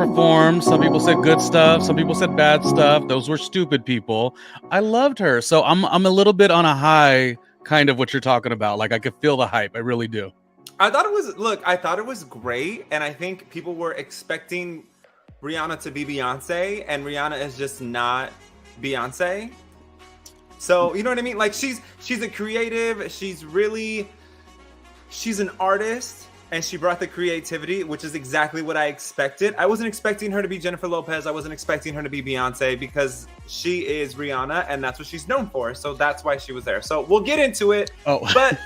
performed. Some people said good stuff. Some people said bad stuff. Those were stupid people. I loved her. So I'm a little bit on a high, kind of what you're talking about. Like I could feel the hype. I really do. I thought it was great, and I think people were expecting Rihanna to be Beyonce, and Rihanna is just not Beyonce. So you know what I mean? Like she's a creative. She's an artist, and she brought the creativity, which is exactly what I expected. I wasn't expecting her to be Jennifer Lopez. I wasn't expecting her to be Beyonce because she is Rihanna, and that's what she's known for. So that's why she was there. So we'll get into it. Oh, but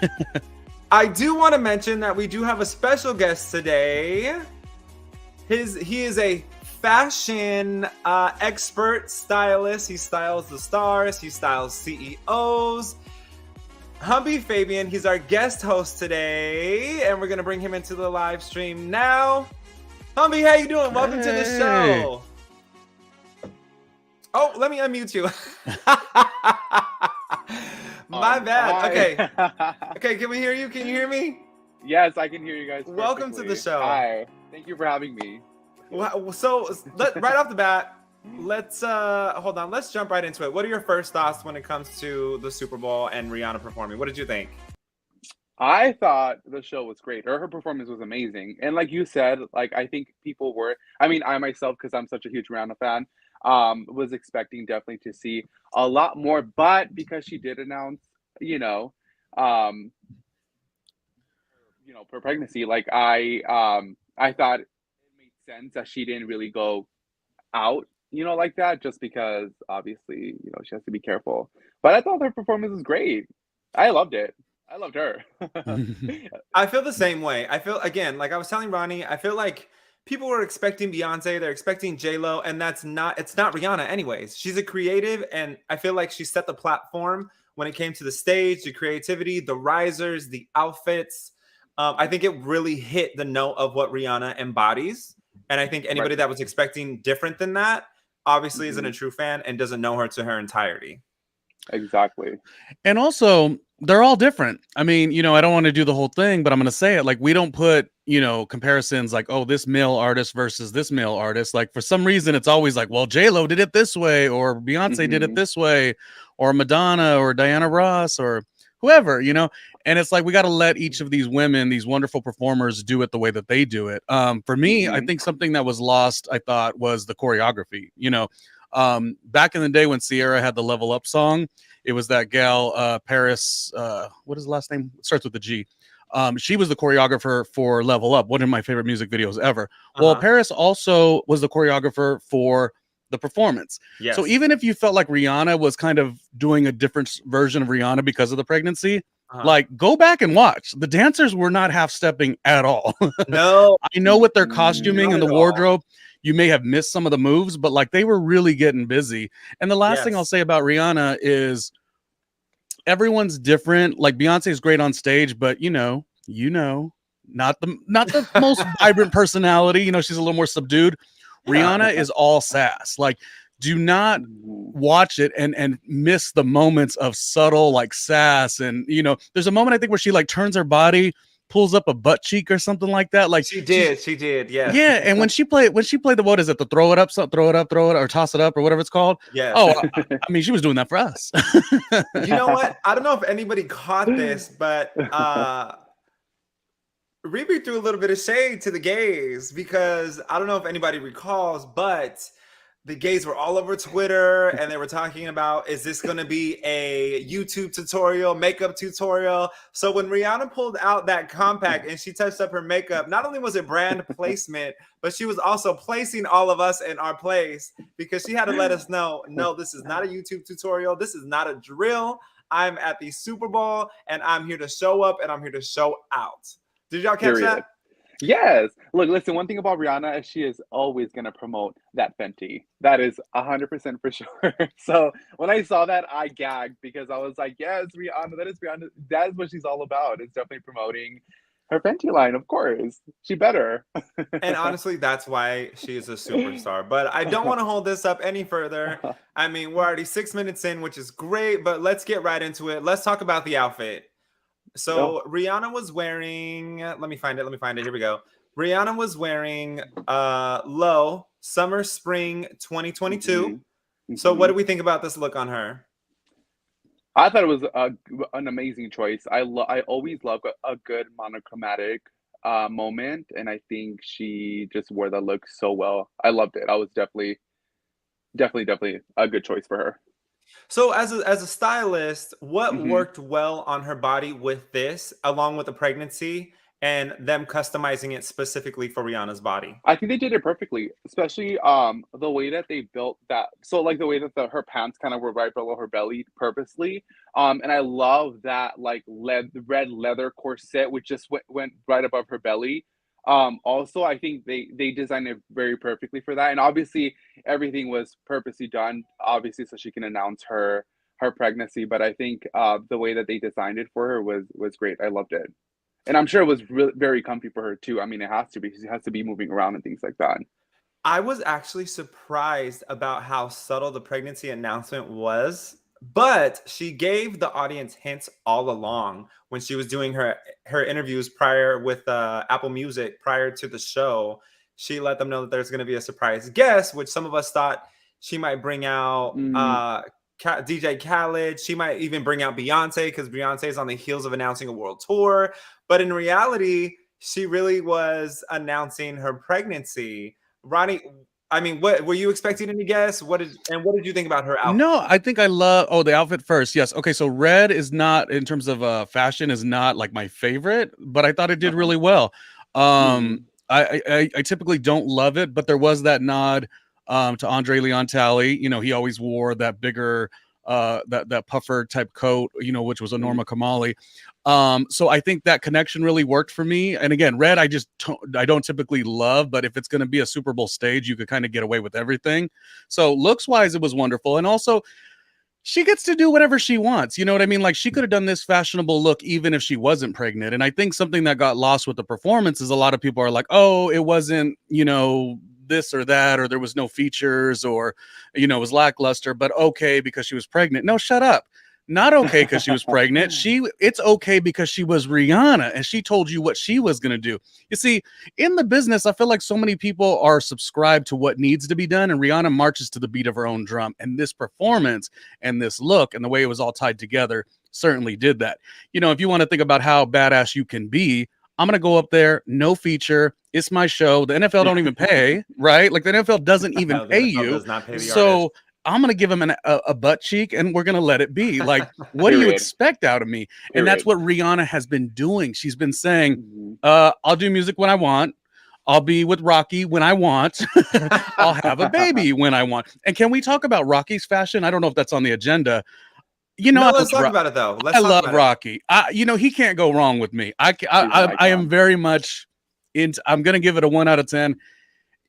I do want to mention that we do have a special guest today. He is a fashion expert stylist. He styles the stars. He styles CEOs. Humby Fabian, he's our guest host today, and we're gonna bring him into the live stream now. Humby, how you doing? Welcome to the show. Oh, let me unmute you. My bad. Hi. Okay. Okay, can we hear you? Can you hear me? Yes, I can hear you guys. Welcome to the show. Hi. Thank you for having me. So, right off the bat, let's hold on. Let's jump right into it. What are your first thoughts when it comes to the Super Bowl and Rihanna performing? What did you think? I thought the show was great. Her performance was amazing. And like you said, like I think people were, I mean, I myself, because I'm such a huge Rihanna fan, was expecting definitely to see a lot more. But because she did announce, her pregnancy, like I thought it made sense that she didn't really go out, like that, just because obviously, she has to be careful. But I thought her performance was great. I loved it. I loved her. I feel the same way. I feel, again, like I was telling Ronnie, I feel like people were expecting Beyonce, they're expecting J-Lo, and it's not Rihanna anyways. She's a creative, and I feel like she set the platform when it came to the stage, the creativity, the risers, the outfits. I think it really hit the note of what Rihanna embodies. And I think anybody that was expecting different than that obviously isn't a true fan and doesn't know her to her entirety. Exactly. And also, they're all different. I mean, I don't want to do the whole thing, but I'm going to say it. Like, we don't put, comparisons like, oh, this male artist versus this male artist. Like, for some reason, it's always like, well, J-Lo did it this way, or Beyonce did it this way, or Madonna, or Diana Ross, or whoever, and it's like, we got to let each of these women, these wonderful performers, do it the way that they do it. For me, I think something that was lost, I thought, was the choreography. Back in the day when Sierra had the Level Up song, it was that gal, Paris, what is the last name? It starts with a G. She was the choreographer for Level Up, one of my favorite music videos ever. Well, Paris also was the choreographer for the performance. Yes. So even if you felt like Rihanna was kind of doing a different version of Rihanna because of the pregnancy, like, go back and watch. The dancers were not half stepping at all. No, I know with their costuming and the wardrobe, you may have missed some of the moves, but like they were really getting busy. And the last thing I'll say about Rihanna is everyone's different. Like, Beyonce's great on stage, but not the most vibrant personality. She's a little more subdued. Rihanna is all sass. Like, do not watch it and miss the moments of subtle like sass. And there's a moment I think where she like turns her body, pulls up a butt cheek or something like that. Like she did, yeah. And when she played the, what is it, the throw it up, or toss it up, or whatever it's called. Yeah. Oh, I mean, she was doing that for us. You know what? I don't know if anybody caught this, but Rebe threw a little bit of shade to the gays, because I don't know if anybody recalls, but the gays were all over Twitter and they were talking about, is this going to be a YouTube tutorial, makeup tutorial? So when Rihanna pulled out that compact and she touched up her makeup, not only was it brand placement, but she was also placing all of us in our place, because she had to let us know, no, this is not a YouTube tutorial. This is not a drill. I'm at the Super Bowl and I'm here to show up and I'm here to show out. Did y'all catch that? Yes. Look, listen, one thing about Rihanna is she is always going to promote that Fenty. That is 100% for sure. So when I saw that, I gagged, because I was like, yes, Rihanna, that is Rihanna. That is what she's all about. It's definitely promoting her Fenty line, of course. She better. And honestly, that's why she is a superstar. But I don't want to hold this up any further. I mean, we're already 6 minutes in, which is great, but let's get right into it. Let's talk about the outfit. So Rihanna was wearing, let me find it. Here we go. Rihanna was wearing Low Summer Spring 2022. So what do we think about this look on her? I thought it was an amazing choice. I always love a good monochromatic moment, and I think she just wore that look so well. I loved it. I was definitely a good choice for her. So as a stylist, what Hmm. worked well on her body with this, along with the pregnancy and them customizing it specifically for Rihanna's body? I think they did it perfectly, especially the way that they built that. So like the way that her pants kind of were right below her belly purposely. And I love that like red leather corset which just went right above her belly. Also I think they designed it very perfectly for that. And obviously everything was purposely done, obviously, so she can announce her pregnancy. But I think the way that they designed it for her was great. I loved it. And I'm sure it was very comfy for her too. I mean, it has to be because she has to be moving around and things like that. I was actually surprised about how subtle the pregnancy announcement was, but she gave the audience hints all along when she was doing her interviews prior with Apple Music prior to the show. She let them know that there's going to be a surprise guest, which some of us thought she might bring out Mm, DJ Khaled. She might even bring out Beyonce because Beyonce is on the heels of announcing a world tour. But in reality, she really was announcing her pregnancy. Ronnie, I mean, what were you expecting any guess? What did you think about her outfit? No, I think I love the outfit first. Yes. Okay, so red is not in terms of fashion is not like my favorite, but I thought it did uh-huh. really well. Hmm. I typically don't love it, but there was that nod to Andre Leon Talley. You know, he always wore that bigger that puffer type coat, you know, which was a Hmm. Norma Kamali. So I think that connection really worked for me. And again, red I don't typically love, but if it's going to be a Super Bowl stage, you could kind of get away with everything. So looks wise, it was wonderful. And also, she gets to do whatever she wants. You know what I mean? Like she could have done this fashionable look even if she wasn't pregnant. And I think something that got lost with the performance is a lot of people are like, oh, it wasn't, you know, this or that, or there was no features, or, you know, it was lackluster, but okay because she was pregnant. No, shut up. Not okay because she was pregnant. It's okay because she was Rihanna and she told you what she was gonna do. You see, in the business, I feel like so many people are subscribed to what needs to be done, and Rihanna marches to the beat of her own drum. And this performance and this look and the way it was all tied together certainly did that. You know, if you want to think about how badass you can be, I'm going to go up there, no feature. It's my show. The NFL don't even pay, right? Like the NFL doesn't even No, the pay NFL you. does not pay the artist. So I'm going to give him a butt cheek and we're going to let it be. Like, what do you Period. expect out of me? And that's Period. what Rihanna has been doing. She's been saying, Hmm. I'll do music when I want. I'll be with Rocky when I want. I'll have a baby when I want. And can we talk about Rocky's fashion? I don't know if that's on the agenda. You know, No, let's talk about it though. Let's I talk love about it. Rocky. You know, he can't go wrong with me. He's an I am icon. very much into. I'm gonna give it a 1 out of 10.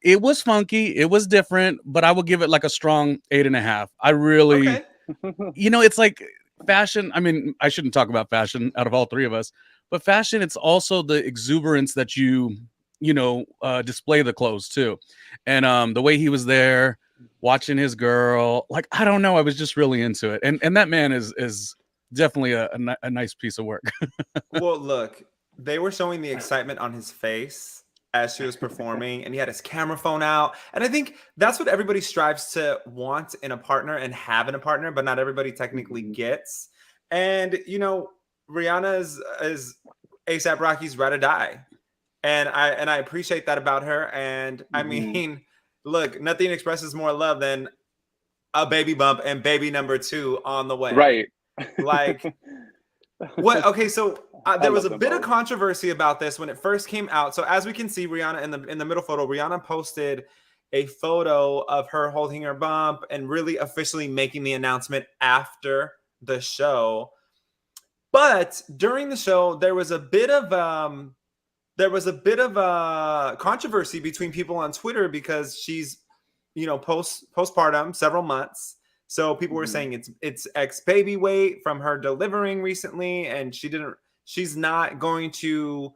It was funky. It was different, but I will give it like a strong 8.5. I really, Okay. you know, it's like fashion. I mean, I shouldn't talk about fashion out of all three of us, but fashion, it's also the exuberance that you know, display the clothes too. And the way he was there watching his girl, like, I don't know, I was just really into it. And that man is definitely a nice piece of work. Well, look, they were showing the excitement on his face as she was performing, and he had his camera phone out. And I think that's what everybody strives to want in a partner and have in a partner, but not everybody technically Hmm. gets. And you know, Rihanna is ASAP Rocky's ride or die, and I appreciate that about her. And I Hmm. mean, look, nothing expresses more love than a baby bump and baby number two on the way. Right. Like what? Okay, so I there was love a them bit of both. controversy about this when it first came out. So as we can see, Rihanna in the middle photo, Rihanna posted a photo of her holding her bump and really officially making the announcement after the show. But during the show, there was a bit of controversy between people on Twitter because she's, you know, postpartum, several months. So people were Hmm. saying it's ex baby weight from her delivering recently, and she's not going to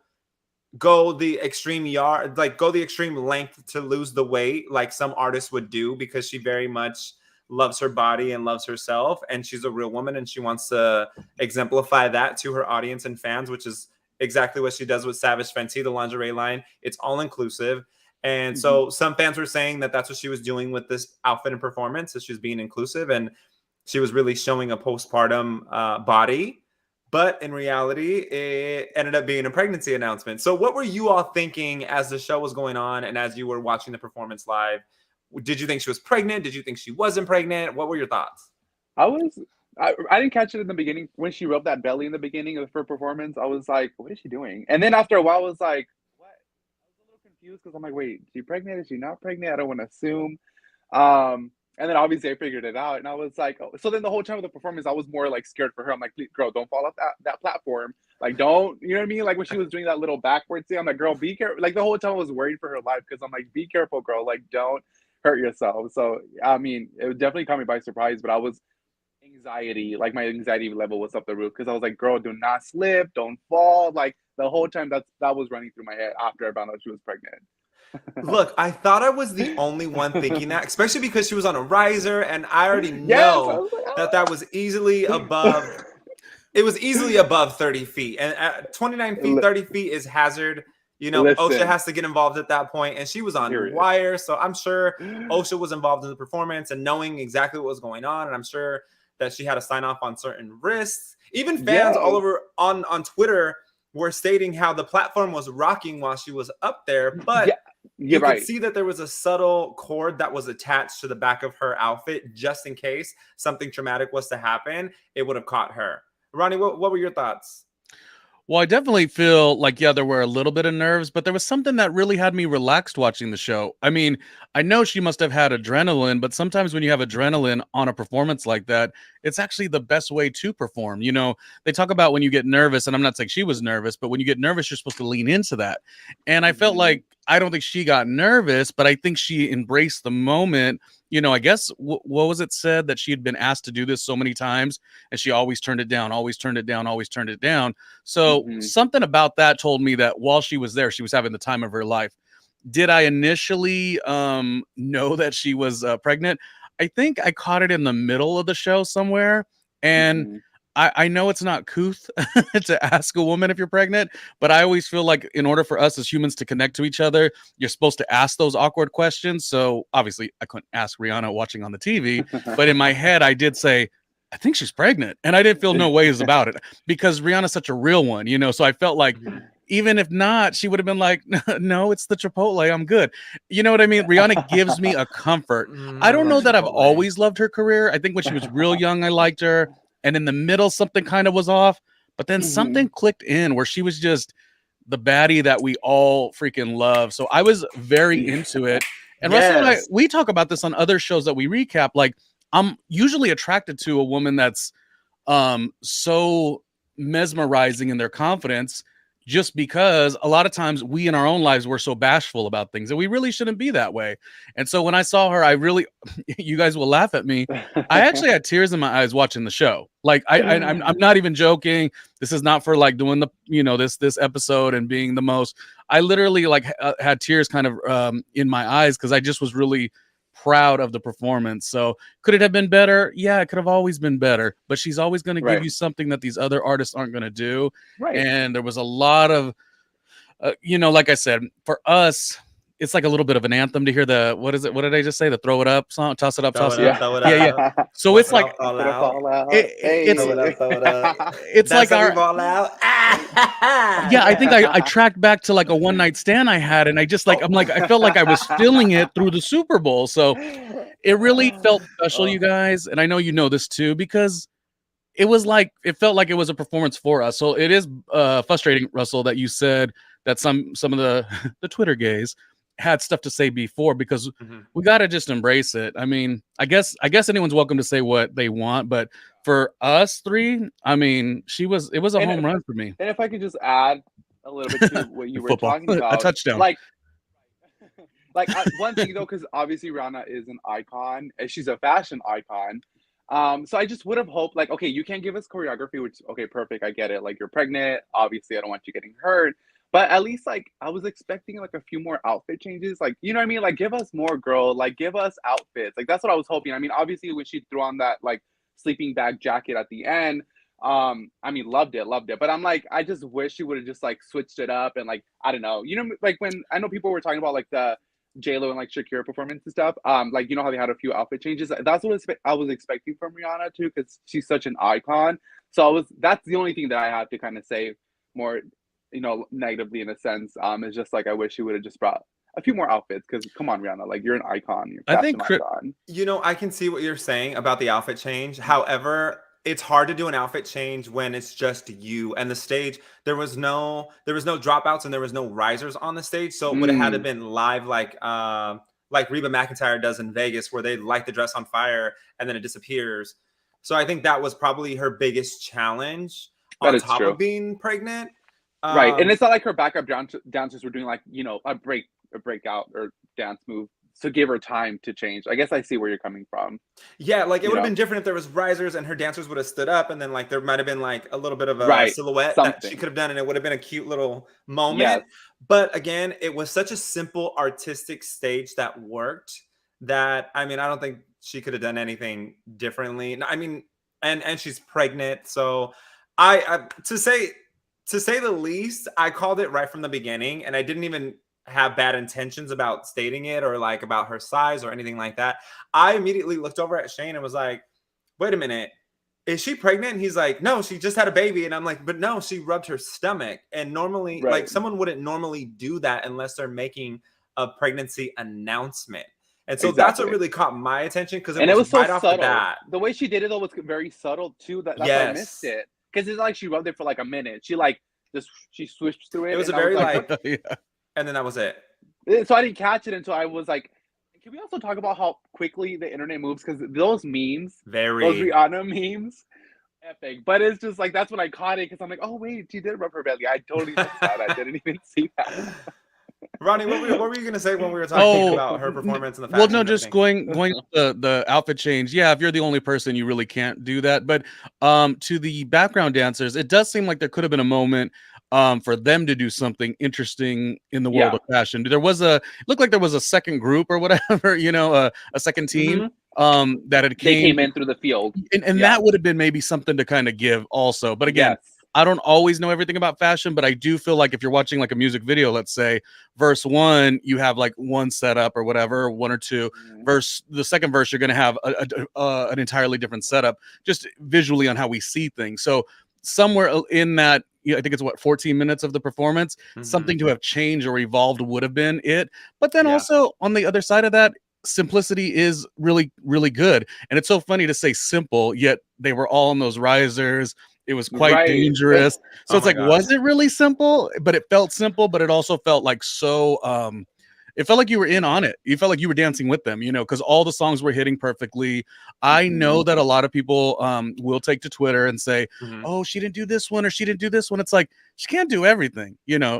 go the extreme yard, like go the extreme length to lose the weight like some artists would do because she very much loves her body and loves herself, and she's a real woman and she wants to exemplify that to her audience and fans, which is exactly what she does with Savage Fenty, the lingerie line. It's all inclusive. And so some fans were saying that that's what she was doing with this outfit and performance, that she was being inclusive and she was really showing a postpartum body. But in reality, it ended up being a pregnancy announcement. So what were you all thinking as the show was going on and as you were watching the performance live? Did you think she was pregnant? Did you think she wasn't pregnant? What were your thoughts? I didn't catch it in the beginning when she rubbed that belly in the beginning of her performance. I was like, what is she doing? And then after a while, I was like, what? I was a little confused because I'm like, wait, is she pregnant? Is she not pregnant? I don't want to assume. And then obviously I figured it out, and I was like, oh. So then the whole time of the performance, I was more like scared for her. I'm like, please, girl, don't fall off that platform. Like, don't, you know what I mean? Like when she was doing that little backwards thing, I'm like, girl, be careful. Like the whole time I was worried for her life because I'm like, be careful, girl. Like, don't hurt yourself. So I mean, it definitely caught me by surprise, but I was like my anxiety level was up the roof because I was like, girl, do not slip, don't fall. Like the whole time that was running through my head after I found out she was pregnant. Look, I thought I was the only one thinking that, especially because she was on a riser, and I already Yes, I know was like, that was easily above. It was easily above 30 feet, and at 29 feet, 30 feet is hazard. You know, Listen. OSHA has to get involved at that point, and she was on Period. wire, so I'm sure OSHA was involved in the performance and knowing exactly what was going on, and I'm sure that she had to sign off on certain risks. Even fans all over on Twitter were stating how the platform was rocking while she was up there, but you could see that there was a subtle cord that was attached to the back of her outfit just in case something traumatic was to happen. It would have caught her. Ronnie, what were your thoughts? Well, I definitely feel like, yeah, there were a little bit of nerves, but there was something that really had me relaxed watching the show. I mean, I know she must have had adrenaline, but sometimes when you have adrenaline on a performance like that, it's actually the best way to perform. You know, they talk about when you get nervous, and I'm not saying she was nervous, but when you get nervous, you're supposed to lean into that. And I felt like, I don't think she got nervous, but I think she embraced the moment. You know, I guess, what was it said that she had been asked to do this so many times and she always turned it down, always turned it down, always turned it down. So something about that told me that while she was there, she was having the time of her life. Did I initially know that she was pregnant? I think I caught it in the middle of the show somewhere. And I know it's not couth to ask a woman if you're pregnant, but I always feel like in order for us as humans to connect to each other, you're supposed to ask those awkward questions. So obviously I couldn't ask Rihanna watching on the TV, but in my head I did say, I think she's pregnant. And I didn't feel no ways about it because Rihanna's such a real one, you know? So I felt like even if not, she would have been like, no, it's the Chipotle. I'm good. You know what I mean? Rihanna gives me a comfort. I don't know that I've always loved her career. I think when she was real young, I liked her. And in the middle, something kind of was off. But then something clicked in where she was just the baddie that we all freaking love. So I was very into it. And Russell and I, we talk about this on other shows that we recap. Like, I'm usually attracted to a woman that's so mesmerizing in their confidence, just because a lot of times we in our own lives, we're so bashful about things and we really shouldn't be that way. And so when I saw her, I really, you guys will laugh at me, I actually had tears in my eyes watching the show. Like I'm not even joking. This is not for like doing the, you know, this episode and being the most, I literally like had tears kind of in my eyes because I just was really proud of the performance. So could it have been better? Yeah, it could have always been better, but she's always going to give you something that these other artists aren't going to do. And there was a lot of you know, like I said, for us, it's like a little bit of an anthem to hear the, what is it? What did I just say? The throw it up song, toss it up, toss it up. Throw it up. Yeah. So it's like, it's like our, yeah, I think I tracked back to like a one night stand I had, and I just like, I'm like, I felt like I was feeling it through the Super Bowl. So it really felt special, you guys. And I know you know this too, because it was like, it felt like it was a performance for us. So it is frustrating, Russell, that you said that some of the Twitter gays had stuff to say before, because we got to just embrace it. I mean, I guess anyone's welcome to say what they want, but for us three, I mean, it was a home run for me. And if I could just add a little bit to what you were talking about, a touchdown. Like one thing though, because obviously Rihanna is an icon, and she's a fashion icon. So I just would have hoped, like, okay, you can't give us choreography, which, okay, perfect, I get it. Like, you're pregnant, obviously, I don't want you getting hurt. But at least, like, I was expecting, like, a few more outfit changes. Like, you know what I mean? Like, give us more, girl. Like, give us outfits. Like, that's what I was hoping. I mean, obviously, when she threw on that, like, sleeping bag jacket at the end, I mean, loved it. But I'm like, I just wish she would have just like switched it up and like, I don't know, like when I know people were talking about like the J-Lo and like Shakira performance and stuff. Like how they had a few outfit changes. That's what I was expecting from Rihanna too, because she's such an icon. So that's the only thing that I have to kind of say more, negatively in a sense. Is just like I wish she would have just brought a few more outfits, because come on, Rihanna, like you're an icon, you're a I fashion think icon. I can see what you're saying about the outfit change. However, it's hard to do an outfit change when it's just you and the stage. There was no dropouts and there was no risers on the stage, so it would have had to been live like Reba McEntire does in Vegas, where they light the dress on fire and then it disappears. So I think that was probably her biggest challenge That on is top true. of being pregnant. Right, and it's not like her backup dancers were doing like a breakout or dance move to give her time to change. I guess I see where you're coming from. Yeah, like it You would have know, been different if there was risers and her dancers would have stood up, and then like there might have been like a little bit of a right, silhouette that she something. could have done, and it would have been a cute little moment. Yes, But again, it was such a simple artistic stage that worked that I mean, I don't think she could have done anything differently. No, I mean, and she's pregnant, so I to say the least, I called it right from the beginning, and I didn't even have bad intentions about stating it or like about her size or anything like that. I immediately looked over at Shane and was like, wait a minute, is she pregnant? And he's like, no, she just had a baby. And I'm like, but no, she rubbed her stomach. And normally, right. like someone wouldn't normally do that unless they're making a pregnancy announcement. And so that's what Exactly. really caught my attention, because And it was so right off the subtle. bat. The way she did it though was very subtle too. That's why I missed Yes. it. Because it's like she rubbed it for like a minute. She swished through it. It was a and I very like, Yeah. and then that was it. so I didn't catch it until I was like, can we also talk about how quickly the internet moves? Because those memes, those Very. Rihanna memes, epic. But it's just like, that's when I caught it, because I'm like, oh wait, she did rub her belly. I totally missed that. I didn't even see that. Ronnie, what were you gonna say when we were talking about her performance and the fashion? Well, no, and just everything? going the outfit change. Yeah, if you're the only person, you really can't do that. But to the background dancers, it does seem like there could have been a moment for them to do something interesting in the world Yeah. of fashion. Looked like there was a second group or whatever, a second team that had They came in through the field. and Yeah. that would have been maybe something to kind of give also. But again, Yes. I don't always know everything about fashion, but I do feel like if you're watching like a music video, let's say verse 1, you have like one setup or whatever, 1 or 2. Verse the second verse, you're going to have an entirely different setup, just visually on how we see things. So somewhere in that, I think it's 14 minutes of the performance, something to have changed or evolved would have been it. But then also on the other side of that, simplicity is really, really good. And it's so funny to say simple, yet they were all on those risers. It was quite dangerous. So it's like, was it really simple? But it felt simple, but it also felt like so it felt like you were in on it. You felt like you were dancing with them, because all the songs were hitting perfectly. I know that a lot of people will take to Twitter and say, oh, she didn't do this one or she didn't do this one. It's like, she can't do everything,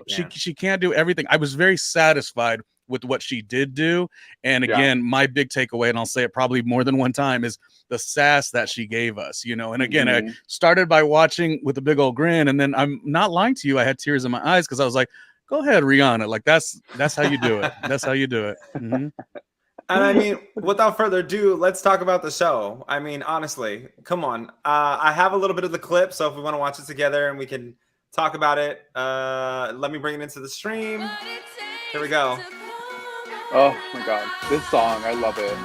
she can't do everything. I was very satisfied with what she did do. And again, my big takeaway, and I'll say it probably more than one time, is the sass that she gave us, and again, I started by watching with a big old grin, and then I'm not lying to you, I had tears in my eyes because I was like, go ahead, Rihanna, like that's how you do it. That's how you do it. And I mean, without further ado, let's talk about the show. I mean, honestly, come on. I have a little bit of the clip, so if we want to watch it together and we can talk about it, let me bring it into the stream. Here we go. Oh my god, this song, I love it.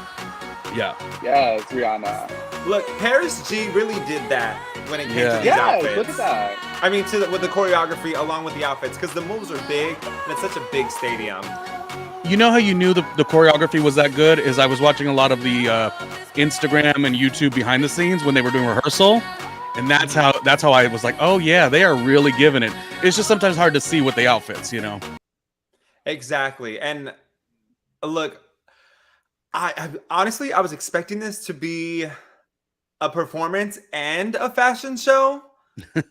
Yeah. Yes, Rihanna. Look, Paris G really did that when it came to these outfits. Look at that. I mean, with the choreography along with the outfits, because the moves are big and it's such a big stadium. You know how you knew the choreography was that good is I was watching a lot of the Instagram and YouTube behind the scenes when they were doing rehearsal. And that's how I was like, oh yeah, they are really giving it. It's just sometimes hard to see with the outfits, Exactly. And look, I honestly, I was expecting this to be a performance and a fashion show.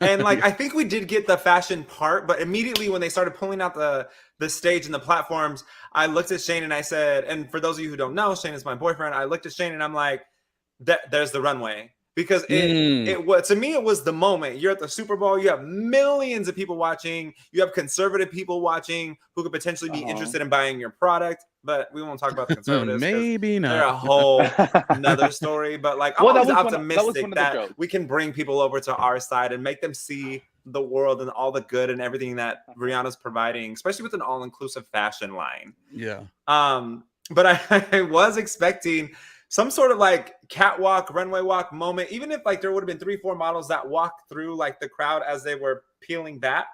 And like, I think we did get the fashion part, but immediately when they started pulling out the stage and the platforms, I looked at Shane and I said, and for those of you who don't know, Shane is my boyfriend. I looked at Shane and I'm like, there's the runway. Because it was, to me, it was the moment. You're at the Super Bowl. You have millions of people watching. You have conservative people watching who could potentially be interested in buying your product. but we won't talk about the conservatives because Maybe they're not. a whole another story. But like, I'm Well, that always was one of optimistic the that jokes. we can bring people over to our side and make them see the world and all the good and everything that Rihanna's providing, especially with an all-inclusive fashion line. Yeah. But I was expecting some sort of like catwalk, runway walk moment, even if like there would have been 3-4 models that walked through like the crowd as they were peeling back.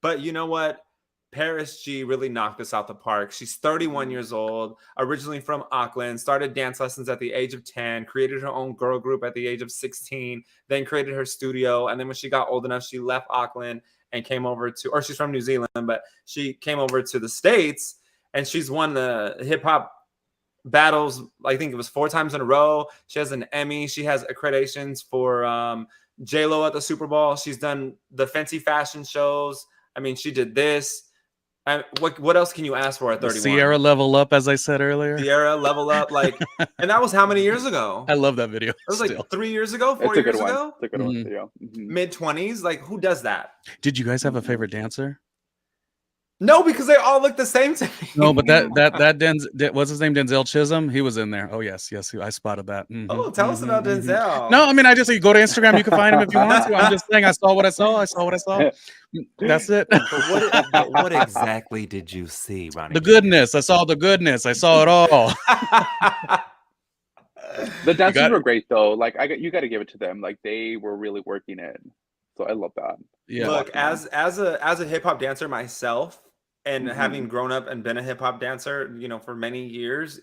But you know what? Paris G really knocked this out the park. She's 31 years old, originally from Auckland, started dance lessons at the age of 10, created her own girl group at the age of 16, then created her studio. And then when she got old enough, she left Auckland and came over to, or she's from New Zealand, but she came over to the States and she's won the hip hop battles. I think it was 4 times in a row. She has an Emmy. She has accreditations for J-Lo at the Super Bowl. She's done the fancy fashion shows. I mean, she did this. What else can you ask for at 31? Sierra level up, as I said earlier. Sierra level up, like, and that was how many years ago? I love that video. It was like 3 years ago, 4 It's a years good one. ago. It's a good one. Yeah. Mid-20s, like who does that? Did you guys have a favorite dancer? No, because they all look the same to me. No, but that what's his name? Denzel Chisholm. He was in there. Oh yes, I spotted that. Oh, tell us about Denzel. No, I mean I just say go to Instagram. You can find him if you want to. I'm just saying I saw what I saw. I saw what I saw. That's it. But what exactly did you see, Ronnie? The goodness. I saw the goodness. I saw it all. The dancers were great though. Like you got to give it to them. Like they were really working it. So I love that. Yeah. Look, as a hip hop dancer myself, and having grown up and been a hip hop dancer, you know, for many years,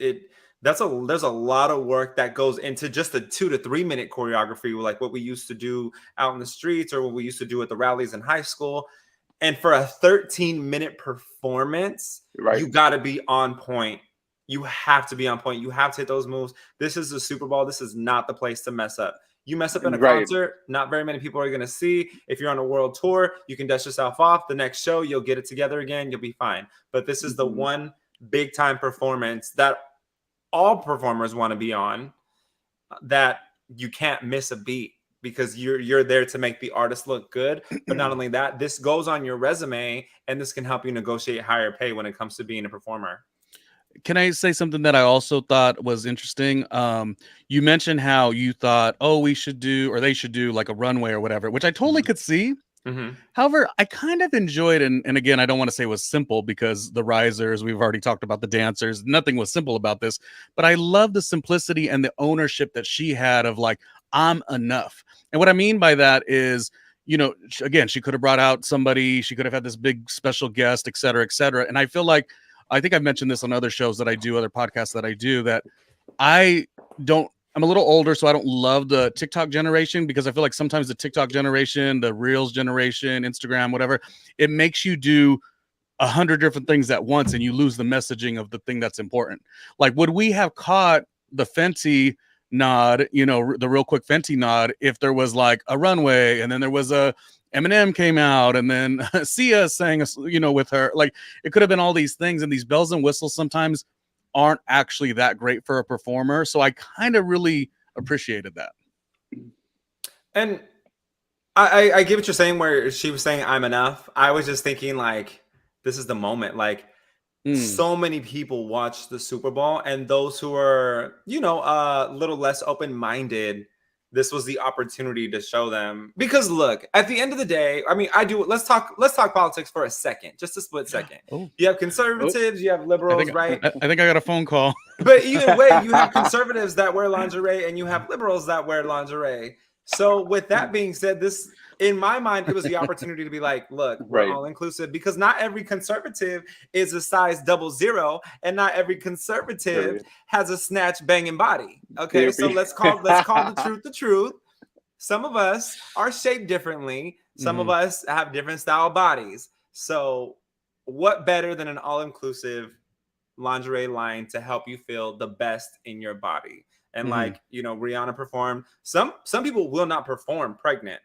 there's a lot of work that goes into just a 2 to 3 minute choreography, like what we used to do out in the streets or what we used to do at the rallies in high school. And for a 13-minute performance, you got to be on point. You have to be on point. You have to hit those moves. This is the Super Bowl. This is not the place to mess up. You mess up in a concert, not very many people are going to see. If you're on a world tour, you can dust yourself off. The next show, you'll get it together again. You'll be fine. But this is the one big time performance that all performers want to be on, that you can't miss a beat because you're there to make the artist look good. But not only that, this goes on your resume and this can help you negotiate higher pay when it comes to being a performer. Can I say something that I also thought was interesting? You mentioned how you thought, oh, we should do, or they should do like a runway or whatever, which I totally could see. However, I kind of enjoyed, and again, I don't want to say it was simple because the risers, we've already talked about the dancers, nothing was simple about this, but I love the simplicity and the ownership that she had of like, I'm enough. And what I mean by that is, you know, again, she could have brought out somebody, she could have had this big special guest, et cetera, et cetera. And I feel like, I think I've mentioned this on other shows that I do, other podcasts that I do, that I'm a little older, so I don't love the TikTok generation because I feel like sometimes the TikTok generation, the Reels generation, Instagram, whatever, it makes you do 100 different things at once and you lose the messaging of the thing that's important. Like, would we have caught the Fenty nod, you know, the real quick Fenty nod, if there was like a runway and then there was a Eminem came out and then Sia sang, you know, with her? Like, it could have been all these things, and these bells and whistles sometimes aren't actually that great for a performer. So I kind of really appreciated that. And I get what you're saying, where she was saying I'm enough. I was just thinking like, this is the moment. Like, so many people watch the Super Bowl, and those who are, you know, a little less open-minded, this was the opportunity to show them. Because look, at the end of the day, I mean, let's talk politics for a second, just a split second. You have conservatives, you have liberals, right? I think I got a phone call. But either way, you have conservatives that wear lingerie and you have liberals that wear lingerie. So with that being said, this, in my mind, it was the opportunity to be like, look, we're all inclusive, because not every conservative is a size 00, and not every conservative has a snatch banging body. Okay, so let's call the truth. Some of us are shaped differently. Some of us have different style bodies. So what better than an all-inclusive lingerie line to help you feel the best in your body? And like, you know, Rihanna performed. Some people will not perform pregnant,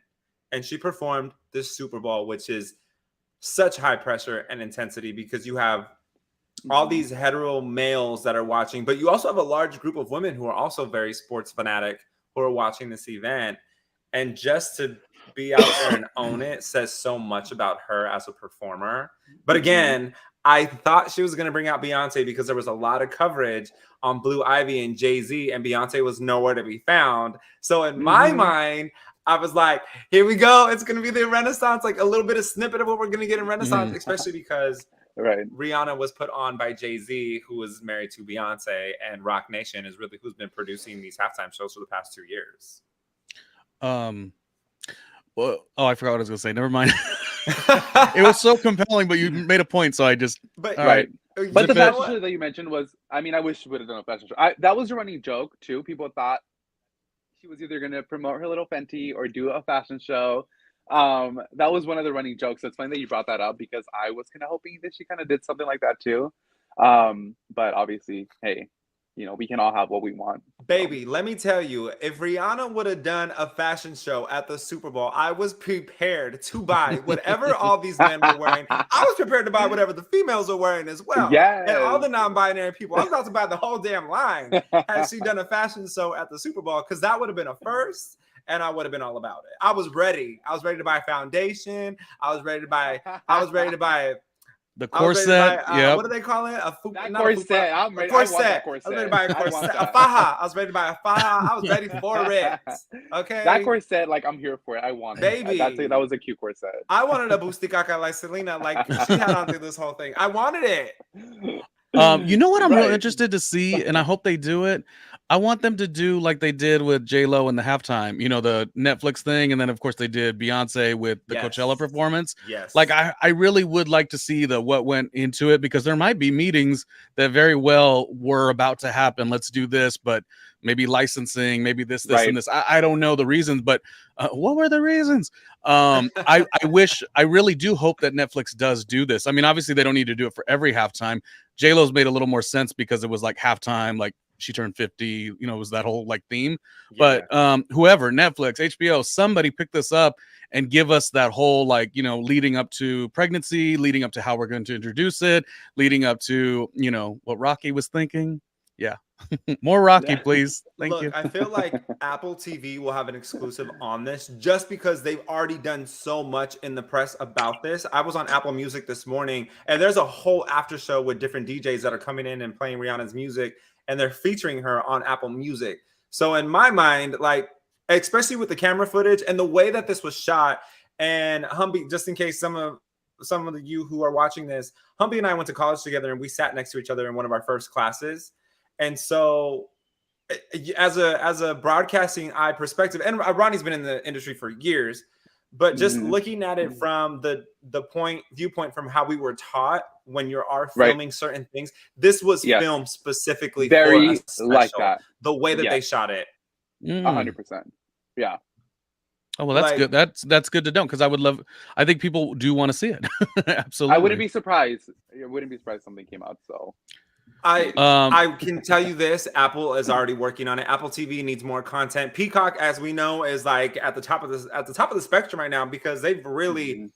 and she performed this Super Bowl, which is such high pressure and intensity because you have all these hetero males that are watching, but you also have a large group of women who are also very sports fanatic who are watching this event. And just to be out there and own it says so much about her as a performer. But again, I thought she was going to bring out Beyonce because there was a lot of coverage on Blue Ivy and Jay-Z, and Beyonce was nowhere to be found. So in my mind, I was like, here we go. It's going to be the Renaissance, like a little bit of snippet of what we're going to get in Renaissance, especially because Rihanna was put on by Jay-Z, who was married to Beyonce, and Rock Nation is really who's been producing these halftime shows for the past 2 years. Well, I forgot what I was going to say. Never mind. It was so compelling, but you made a point, so I just But But the fashion what? show that you mentioned was, I mean, I wish she would have done a fashion show. That was a running joke too. People thought she was either going to promote her little Fenty or do a fashion show. That was one of the running jokes. So it's funny that you brought that up because I was kind of hoping that she kind of did something like that too. But obviously, hey, you know, we can all have what we want. Baby, let me tell you, if Rihanna would have done a fashion show at the Super Bowl, I was prepared to buy whatever all these men were wearing. I was prepared to buy whatever the females were wearing as well. Yes. And all the non-binary people. I was about to buy the whole damn line had she done a fashion show at the Super Bowl, because that would have been a first. And I would have been all about it. I was ready. I was ready to buy foundation. I was ready to buy the corset. What do they call it? Corset. I'm ready. I want that corset. I was ready to buy a corset. A faja. I was ready to buy a faja. I was ready for it. Okay. That corset, like, I'm here for it. I want it. Baby. That was a cute corset. I wanted a busticaca like Selena, like she had on through this whole thing. I wanted it. You know what I'm real interested to see, and I hope they do it. I want them to do like they did with J-Lo in the halftime, you know, the Netflix thing. And then, of course, they did Beyonce with the Coachella performance. Yes. Like, I really would like to see what went into it, because there might be meetings that very well were about to happen. Let's do this, but maybe licensing, maybe this, and this. I don't know the reasons, but what were the reasons? I really do hope that Netflix does do this. I mean, obviously, they don't need to do it for every halftime. J-Lo's made a little more sense because it was like halftime, like she turned 50, you know, it was that whole like theme. Yeah. But whoever, Netflix, HBO, somebody pick this up and give us that whole, like, you know, leading up to pregnancy, leading up to how we're going to introduce it, leading up to, you know, what Rocky was thinking. Yeah. More Rocky, please. Thank you. I feel like Apple TV will have an exclusive on this just because they've already done so much in the press about this. I was on Apple Music this morning, and there's a whole after show with different DJs that are coming in and playing Rihanna's music, and they're featuring her on Apple Music. So in my mind, like, especially with the camera footage and the way that this was shot, and Humby, just in case some of you who are watching this, Humby and I went to college together, and we sat next to each other in one of our first classes. And so as a broadcasting eye perspective, and Ronnie's been in the industry for years, but just looking at it from the viewpoint from how we were taught when you are filming certain things, this was filmed specifically for a special, like that. The way that they shot it. 100%. Yeah. Oh, well, that's like, good. That's good to know, because I think people do want to see it. Absolutely. I wouldn't be surprised. Something came out. So I can tell you this: Apple is already working on it. Apple TV needs more content. Peacock, as we know, is like at the top of the spectrum right now, because they've really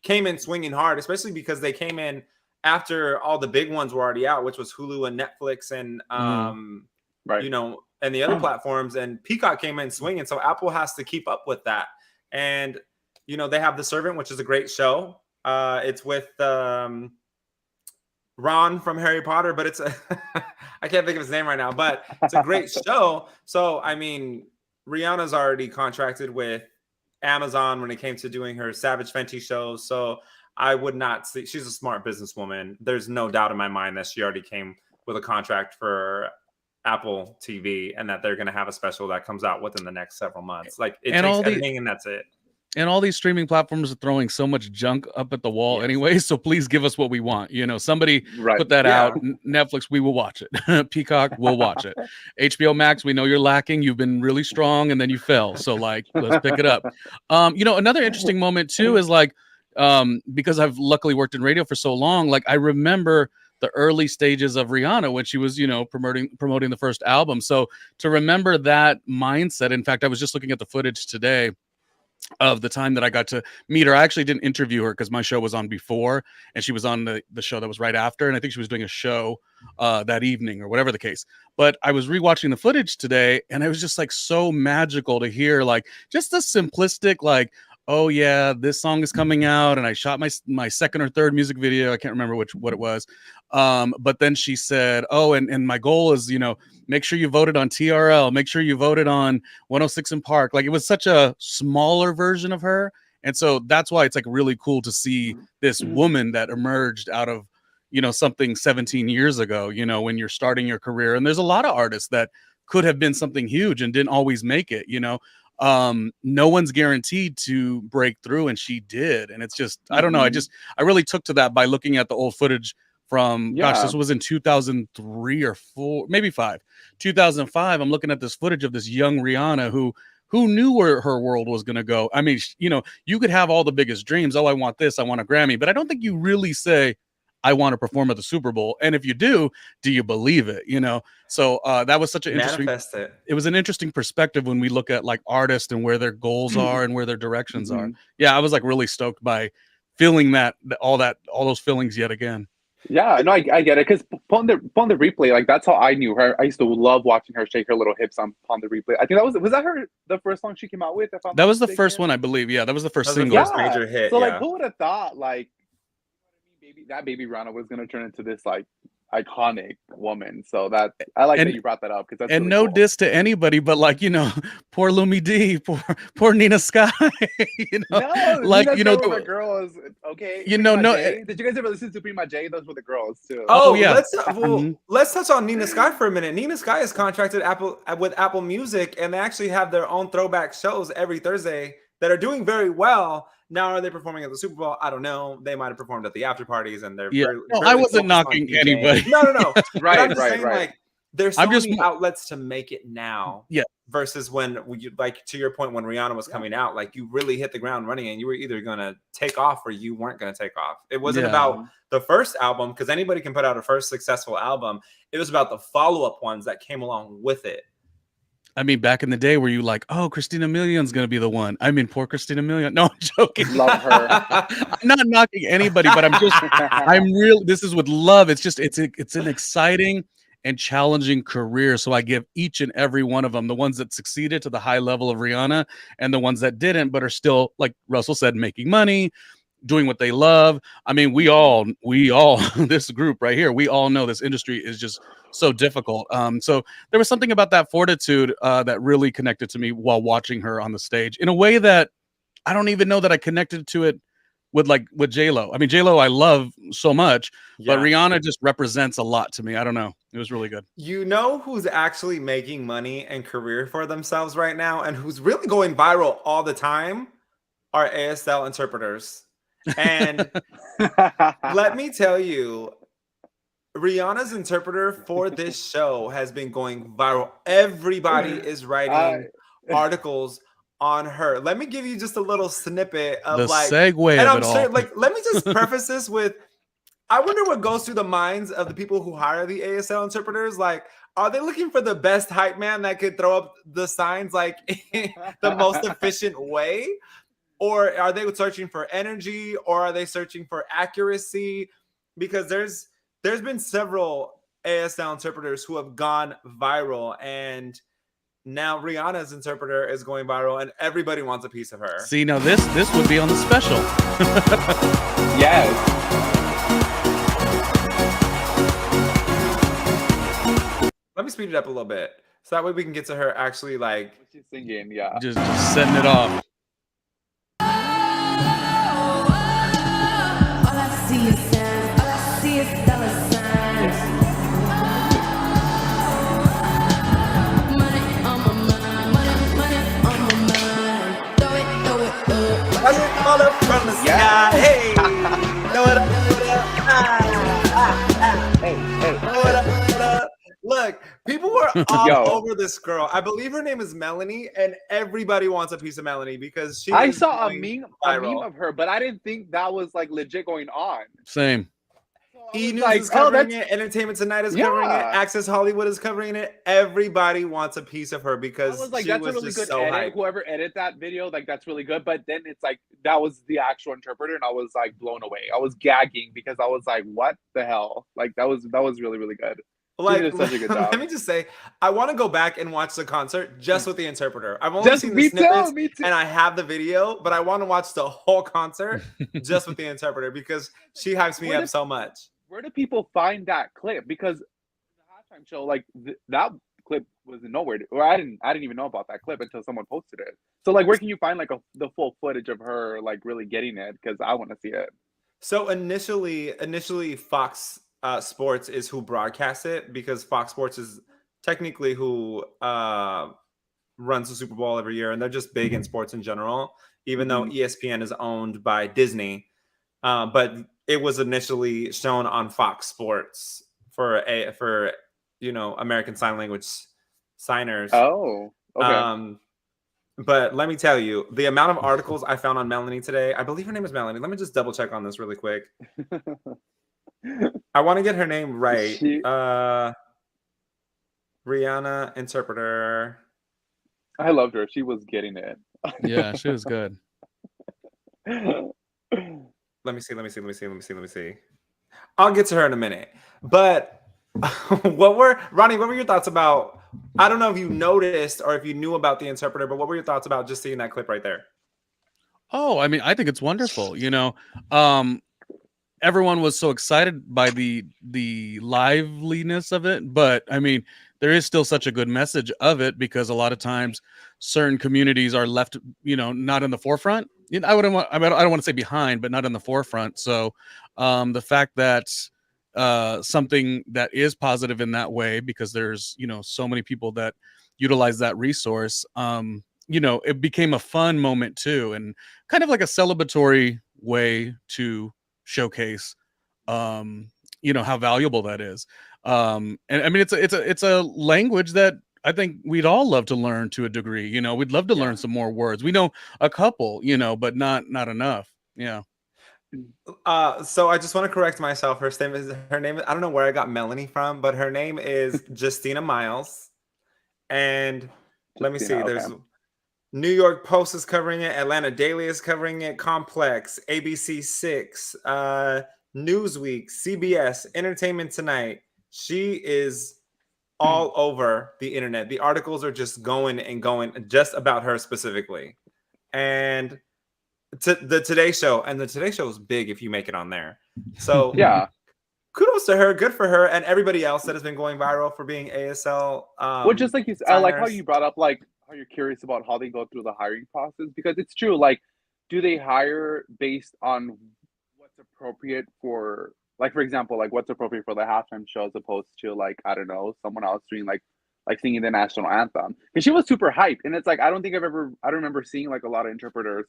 came in swinging hard, especially because they came in after all the big ones were already out, which was Hulu and Netflix and you know, and the other platforms. And Peacock came in swinging, so Apple has to keep up with that. And you know, they have The Servant, which is a great show. It's with Ron from Harry Potter, but it's I can't think of his name right now, but it's a great show. So, I mean, Rihanna's already contracted with Amazon when it came to doing her Savage Fenty shows. So I would not see, she's a smart businesswoman. There's no doubt in my mind that she already came with a contract for Apple TV, and that they're going to have a special that comes out within the next several months. Like, it takes everything, and that's it. And all these streaming platforms are throwing so much junk up at the wall anyway. So please give us what we want. You know, somebody put that out. Netflix, we will watch it. Peacock, we'll watch it. HBO Max, we know you're lacking. You've been really strong, and then you fell. So, like, let's pick it up. You know, another interesting moment too is like, because I've luckily worked in radio for so long, like I remember the early stages of Rihanna when she was, you know, promoting the first album. So to remember that mindset, in fact, I was just looking at the footage today of the time that I got to meet her. I actually didn't interview her because my show was on before, and she was on the show that was right after. And I think she was doing a show that evening or whatever the case. But I was rewatching the footage today, and it was just like so magical to hear, like, just the simplistic, like, oh yeah, this song is coming out, and I shot my second or third music video. I can't remember what it was. But then she said, oh, and my goal is, make sure you voted on TRL, make sure you voted on 106 in Park. Like, it was such a smaller version of her. And so that's why it's like really cool to see this woman that emerged out of, something 17 years ago, when you're starting your career. And there's a lot of artists that could have been something huge and didn't always make it, no one's guaranteed to break through, and she did. And it's just, I don't know. I really took to that by looking at the old footage from, gosh, this was in 2003 or 4, maybe 5, 2005. I'm looking at this footage of this young Rihanna who knew where her world was going to go. I mean, you could have all the biggest dreams. Oh, I want this, I want a Grammy, but I don't think you really say, I want to perform at the Super Bowl. And if you do you believe it? So that was such an interesting, it was an interesting perspective when we look at like artists and where their goals are and where their directions are. Yeah, I was like really stoked by feeling all those feelings yet again. Yeah, no, I get it, because on the replay, like, that's how I knew her. I used to love watching her shake her little hips on the replay. I think was that the first song she came out with? That was the first one, I believe. Yeah, that was the first single. First major hit. So like, who would have thought, like, baby Rihanna was gonna turn into this like iconic woman? So that I like that you brought that up, because that's and really no cool. diss to anybody, but like, poor Lumi D, poor Nina Sky, No, like, the girls. Okay, no. Did you guys ever listen to Prima J? Those were the girls too. Oh yeah. Let's touch on Nina Sky for a minute. Nina Sky is contracted with Apple Music, and they actually have their own throwback shows every Thursday that are doing very well. Now, are they performing at the Super Bowl? I don't know. They might have performed at the after parties, and they're very I wasn't knocking anybody. No. Right, I'm just saying, like, there's so many outlets to make it now. Yeah. Versus when you, like, to your point, when Rihanna was coming out, like, you really hit the ground running, and you were either gonna take off or you weren't gonna take off. It wasn't about the first album, because anybody can put out a first successful album. It was about the follow-up ones that came along with it. I mean, back in the day, were you like, oh, Christina Million's going to be the one? I mean, poor Christina Milian. No, I'm joking. Love her. I'm not knocking anybody, but this is with love. It's just, it's an exciting and challenging career. So I give each and every one of them, the ones that succeeded to the high level of Rihanna and the ones that didn't, but are still, like Russell said, making money, doing what they love. I mean, we all this group right here, we all know this industry is just so difficult. So there was something about that fortitude that really connected to me while watching her on the stage in a way that I don't even know that I connected to it with J-Lo. I mean, J-Lo I love so much, but Rihanna just represents a lot to me. I don't know. It was really good. You know who's actually making money and career for themselves right now, and who's really going viral all the time, are ASL interpreters. And let me tell you, Rihanna's interpreter for this show has been going viral. Everybody is writing articles on her. Let me give you just a little snippet of the segue. And I'm sure, let me just preface this with, I wonder what goes through the minds of the people who hire the ASL interpreters. Like, are they looking for the best hype man that could throw up the signs like the most efficient way? Or are they searching for energy, or are they searching for accuracy? Because there's been several ASL interpreters who have gone viral, and now Rihanna's interpreter is going viral, and everybody wants a piece of her. See, now this would be on the special. Yes. Let me speed it up a little bit, so that way we can get to her actually, like, she's singing. Yeah, just setting it off. All up from the sky. Hey, throw it up, Look, people were all over this girl. I believe her name is Melanie, and everybody wants a piece of Melanie because she. I saw a meme of her, but I didn't think that was like legit going on. Same. E-News is covering it. Entertainment Tonight is covering it. Access Hollywood is covering it. Everybody wants a piece of her because I was like, that's a really good edit. Whoever edited that video, like, that's really good. But then it's like, that was the actual interpreter, and I was like blown away. I was gagging because I was like, what the hell? Like, that was really, really good. She did such a good let job. me just say, I want to go back and watch the concert just with the interpreter. I've only Just seen the me snippets too. Me too. and I have the video, but I want to watch the whole concert just with the interpreter because she hypes me Where up did so much. where do people find that clip? Because the halftime show, like that clip was nowhere. Or I didn't even know about that clip until someone posted it. So like, where can you find like the full footage of her like really getting it? Because I want to see it. So initially, Fox Sports is who broadcasts it because Fox Sports is technically who runs the Super Bowl every year, and they're just big in sports in general. Even though Mhm. ESPN is owned by Disney, but it was initially shown on Fox Sports for American Sign Language signers. Oh, okay. But let me tell you, the amount of articles I found on Melanie today, I believe her name is Melanie. Let me just double check on this really quick. I want to get her name right. She, Rihanna interpreter. I loved her. She was getting it. Yeah, she was good. Let me see. I'll get to her in a minute. But Ronnie, what were your thoughts about? I don't know if you noticed or if you knew about the interpreter, but what were your thoughts about just seeing that clip right there? Oh, I mean, I think it's wonderful. Everyone was so excited by the liveliness of it, but I mean, there is still such a good message of it because a lot of times certain communities are left, not in the forefront. I don't want to say behind, but not in the forefront. So the fact that something that is positive in that way, because there's so many people that utilize that resource, it became a fun moment too, and kind of like a celebratory way to showcase how valuable that is. And I mean, it's a language that I think we'd all love to learn to a degree. We'd love to learn some more words. We know a couple, but not enough. Yeah. So I just want to correct myself. Her name is I don't know where I got Melanie from, but her name is Justina Miles. And let me see. Justina, There's okay. New York Post is covering it. Atlanta Daily is covering it. Complex, ABC6, Newsweek, CBS, Entertainment Tonight. She is all over the internet. The articles are just going and going just about her specifically. And the Today Show, and the Today Show is big if you make it on there. So Yeah. kudos to her, good for her, and everybody else that has been going viral for being ASL. Well, just like I like how signers. you brought up like how you're curious about how they go through the hiring process, because it's true. Like, do they hire based on what's appropriate for, like, for example, like what's appropriate for the halftime show as opposed to, like, I don't know, someone else doing like singing the national anthem? Because she was super hyped, and it's like I don't remember seeing like a lot of interpreters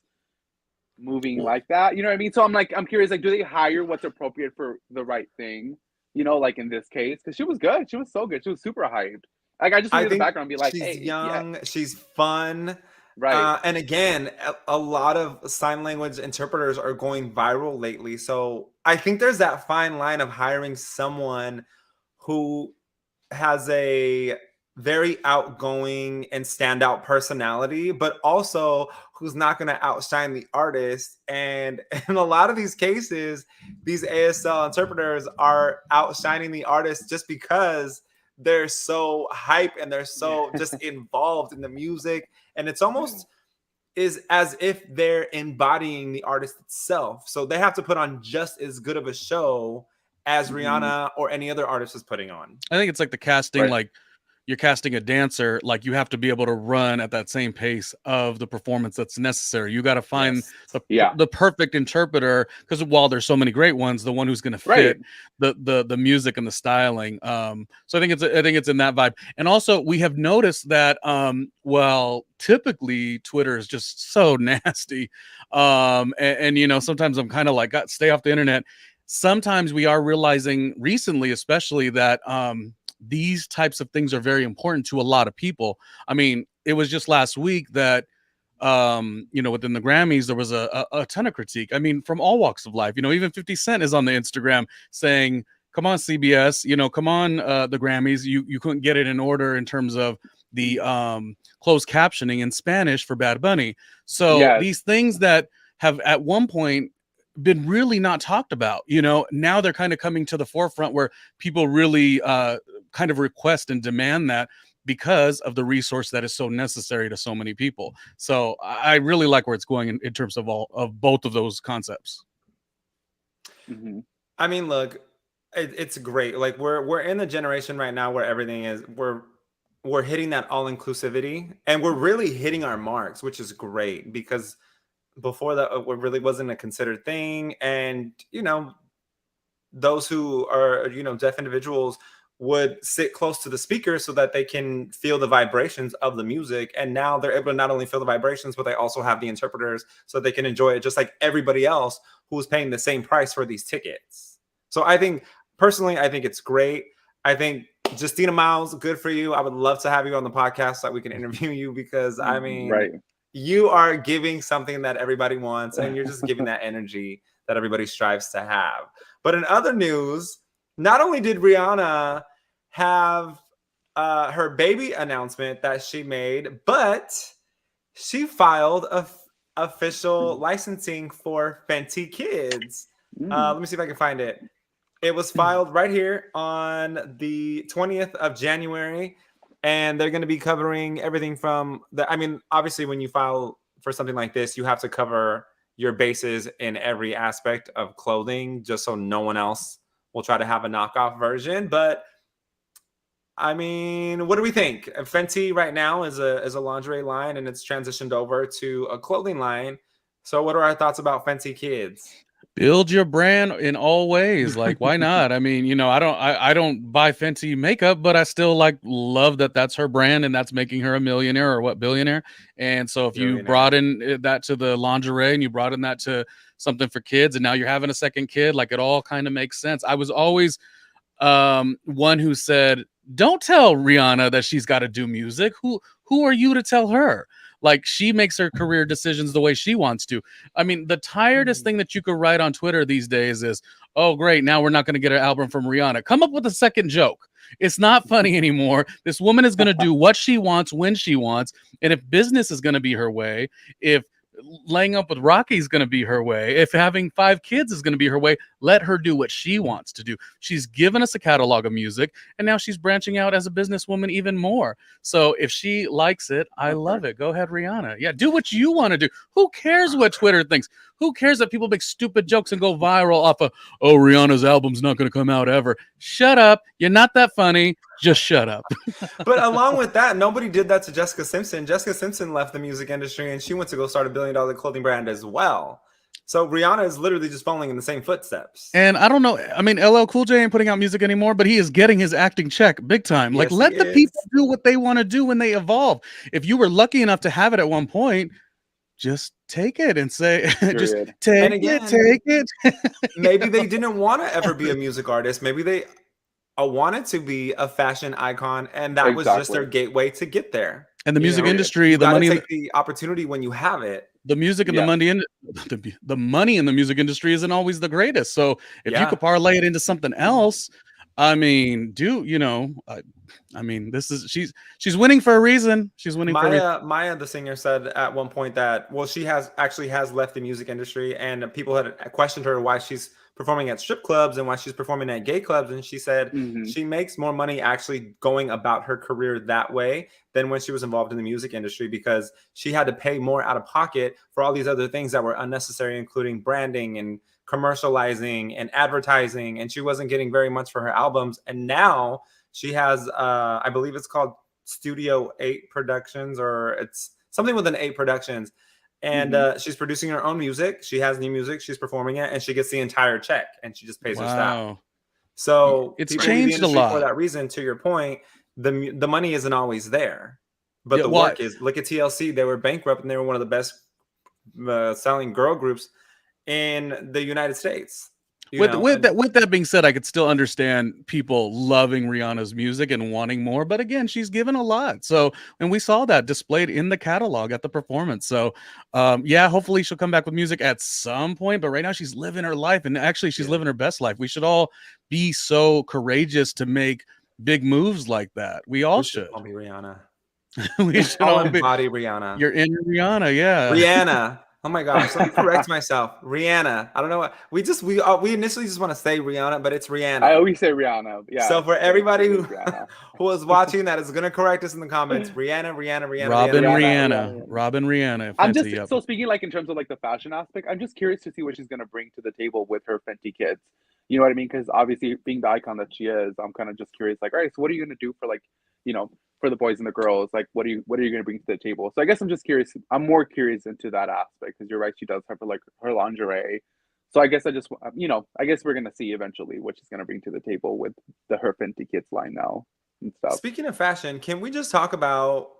moving like that. You know what I mean? So I'm curious, like, do they hire what's appropriate for the right thing? Like in this case, because she was good. She was so good. She was super hyped. Like, I just I need the think background and be like, she's hey, yeah, young, she's fun. right. And again, a lot of sign language interpreters are going viral lately. So I think there's that fine line of hiring someone who has a very outgoing and standout personality, but also who's not going to outshine the artist. And in a lot of these cases, these ASL interpreters are outshining the artist just because they're so hype and they're so just involved in the music. And it's almost is as if they're embodying the artist itself. So they have to put on just as good of a show as Rihanna or any other artist is putting on. I think it's like the casting, Right. like you're casting a dancer, like you have to be able to run at that same pace of the performance that's necessary. You got to find Yes. Yeah. the perfect interpreter, because while there's so many great ones, the one who's going to Right. fit the music and the styling. So I think it's in that vibe. And also we have noticed that well, typically Twitter is just so nasty. And sometimes I'm kind of like, God, stay off the internet. Sometimes we are realizing recently, especially, that these types of things are very important to a lot of people. I mean, it was just last week that within the Grammys there was a ton of critique. I mean, from all walks of life. Even 50 Cent is on the Instagram saying, come on CBS, come on the Grammys, you couldn't get it in order in terms of the closed captioning in Spanish for Bad Bunny. So Yes. these things that have at one point been really not talked about, now they're kind of coming to the forefront, where people really kind of request and demand that because of the resource that is so necessary to so many people. So I really like where it's going in terms of both of those concepts. Mm-hmm. I mean, look, it's great. Like we're in the generation right now where everything is we're hitting that all inclusivity, and we're really hitting our marks, which is great because before that, it really wasn't a considered thing. And those who are deaf individuals would sit close to the speaker so that they can feel the vibrations of the music, and now they're able to not only feel the vibrations, but they also have the interpreters so they can enjoy it just like everybody else who's paying the same price for these tickets. So I think personally, I think it's great. I think Justina Miles, good for you. I would love to have you on the podcast so that we can interview you, because I mean, Right. you are giving something that everybody wants, and you're just giving that energy that everybody strives to have. But in other news, not only did Rihanna have her baby announcement that she made, but she filed official licensing for Fenty Kids. Let me see if I can find it. It was filed right here on the 20th of January, and they're going to be covering everything from I mean, obviously, when you file for something like this, you have to cover your bases in every aspect of clothing, just so no one else will try to have a knockoff version. But I mean, what do we think? Fenty right now is a lingerie line, and it's transitioned over to a clothing line. So what are our thoughts about Fenty Kids? Build your brand in all ways. Like, why not? I mean, I don't buy Fenty makeup, but I still love that that's her brand and that's making her a millionaire, or what, billionaire. And so if you brought in that to the lingerie and you brought in that to something for kids, and now you're having a second kid, like, it all kind of makes sense. I was always one who said, don't tell Rihanna that she's got to do music. Who are you to tell her? Like, she makes her career decisions the way she wants to. I mean, the tiredest thing that you could write on Twitter these days is, oh, great, now we're not going to get an album from Rihanna. Come up with a second joke. It's not funny anymore. This woman is going to do what she wants when she wants. And if business is going to be her way, if laying up with Rocky is going to be her way, if having 5 kids is going to be her way, let her do what she wants to do. She's given us a catalog of music, and now she's branching out as a businesswoman even more. So if she likes it, I love it. Go ahead, Rihanna. Yeah, do what you want to do. Who cares what Twitter thinks? Who cares that people make stupid jokes and go viral off of, oh, Rihanna's album's not going to come out ever? Shut up. You're not that funny. Just shut up. But along with that, nobody did that to Jessica Simpson. Jessica Simpson left the music industry, and she went to go start a $1 billion clothing brand as well. So Rihanna is literally just following in the same footsteps. And I don't know. I mean, LL Cool J ain't putting out music anymore, but he is getting his acting check big time. Like, let the people do what they want to do when they evolve. If you were lucky enough to have it at one point, just take it and say, just take it. Maybe they didn't want to ever be a music artist. Maybe they wanted to be a fashion icon, and that was just their gateway to get there. And the music industry, the money, take the opportunity when you have it. The music and the money in the music industry isn't always the greatest. So if you could parlay it into something else, I mean, I mean, she's winning for a reason. She's winning for a reason. Maya, the singer, said at one point that, she has left the music industry, and people had questioned her why she's performing at strip clubs and why she's performing at gay clubs. And she said she makes more money actually going about her career that way than when she was involved in the music industry, because she had to pay more out of pocket for all these other things that were unnecessary, including branding and commercializing and advertising. And she wasn't getting very much for her albums. And now she has, I believe it's called Studio 8 Productions, or it's something with an 8 Productions. And she's producing her own music. She has new music. She's performing it, and she gets the entire check, and she just pays her staff. So it's changed a lot for that reason. To your point, the money isn't always there, but the work is. Look at TLC; they were bankrupt, and they were one of the best selling girl groups in the United States. With that being said, I could still understand people loving Rihanna's music and wanting more, but again, she's given a lot. So, and we saw that displayed in the catalog at the performance. So, hopefully she'll come back with music at some point. But right now, she's living her life, and actually, she's living her best life. We should all be so courageous to make big moves like that. We all should. All be Rihanna. We should all embody Rihanna. You're in Rihanna, yeah. Rihanna. Oh my gosh, let me correct myself. Rihanna. I don't know what we initially just want to say Rihanna, but it's I Rihanna. always say Rihanna. Yeah. So for everybody who Rihanna. who is watching that is gonna correct us in the comments, Rihanna. Robin Rihanna. Rihanna. I'm Fenty, just yep. so speaking like in terms of like the fashion aspect, I'm just curious to see what she's gonna bring to the table with her Fenty kids. You know what I mean? Because obviously being the icon that she is, I'm kind of just curious, like, all right, so what are you gonna do for like, you know, for the boys and the girls? Like, what are you gonna bring to the table? So I guess I'm just curious. I'm more curious into that aspect because you're right, she does have her like her lingerie. So I guess I just, you know, I guess we're gonna see eventually what she's gonna bring to the table with the her Fenty kids line now and stuff. Speaking of fashion, can we just talk about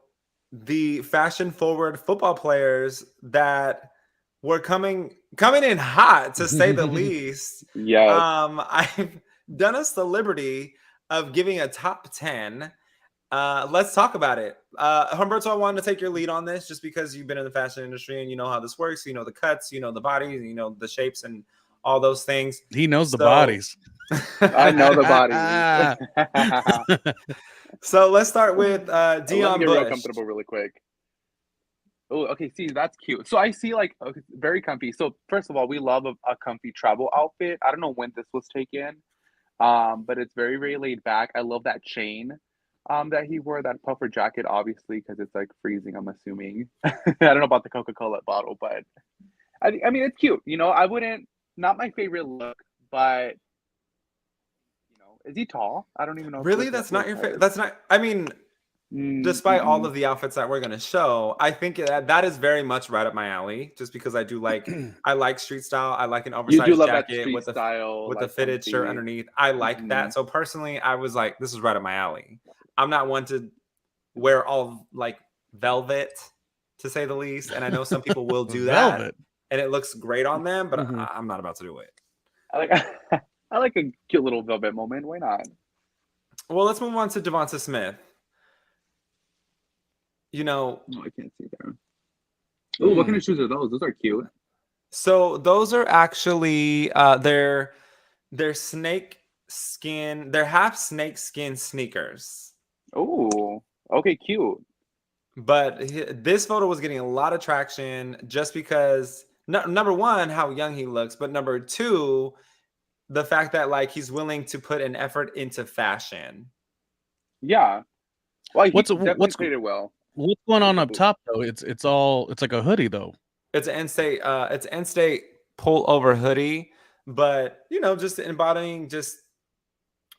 the fashion forward football players that were coming in hot, to say the least? Yes. I've done us the liberty of giving a top 10. Let's talk about it. Humberto, I wanted to take your lead on this just because you've been in the fashion industry and you know how this works. You know the cuts, you know the bodies, you know the shapes and all those things. He knows the bodies. I know the bodies. So let's start with Let me Dion get real Bush. comfortable really quick. Oh, okay. See, that's cute. So I see like okay, very comfy. So first of all, we love a comfy travel outfit. I don't know when this was taken, but it's very, very laid back. I love that chain, that he wore, that puffer jacket, obviously, because it's like freezing. I'm assuming. I don't know about the Coca-Cola bottle, but I mean, it's cute. You know, I wouldn't. Not my favorite look, but you know, is he tall? I don't even know. Really, that's not your favorite. That's not. I mean, despite all of the outfits that we're going to show, I think that is very much right up my alley. Just because I do like, I like street style. I like an You do oversized love that jacket street with style, with like a fitted shirt comfy. underneath. I like that. So personally, I was like, this is right up my alley. I'm not one to wear all like velvet, to say the least. And I know some people will do that, Velvet. and it looks great on them. But I'm not about to do it. I like I like a cute little velvet moment. Why not? Well, let's move on to Devonta Smith. You know, Oh, I can't see there. Oh, what kind of shoes are those? Those are cute. So those are actually they're snake skin. They're half snake skin sneakers. Oh, okay, cute. But this photo was getting a lot of traction just because number one, how young he looks, but number two, the fact that like he's willing to put an effort into fashion. Yeah. Well, he What's definitely played it well. What's going on up top though? It's like a hoodie though. It's an end state pull over hoodie, but you know, just embodying just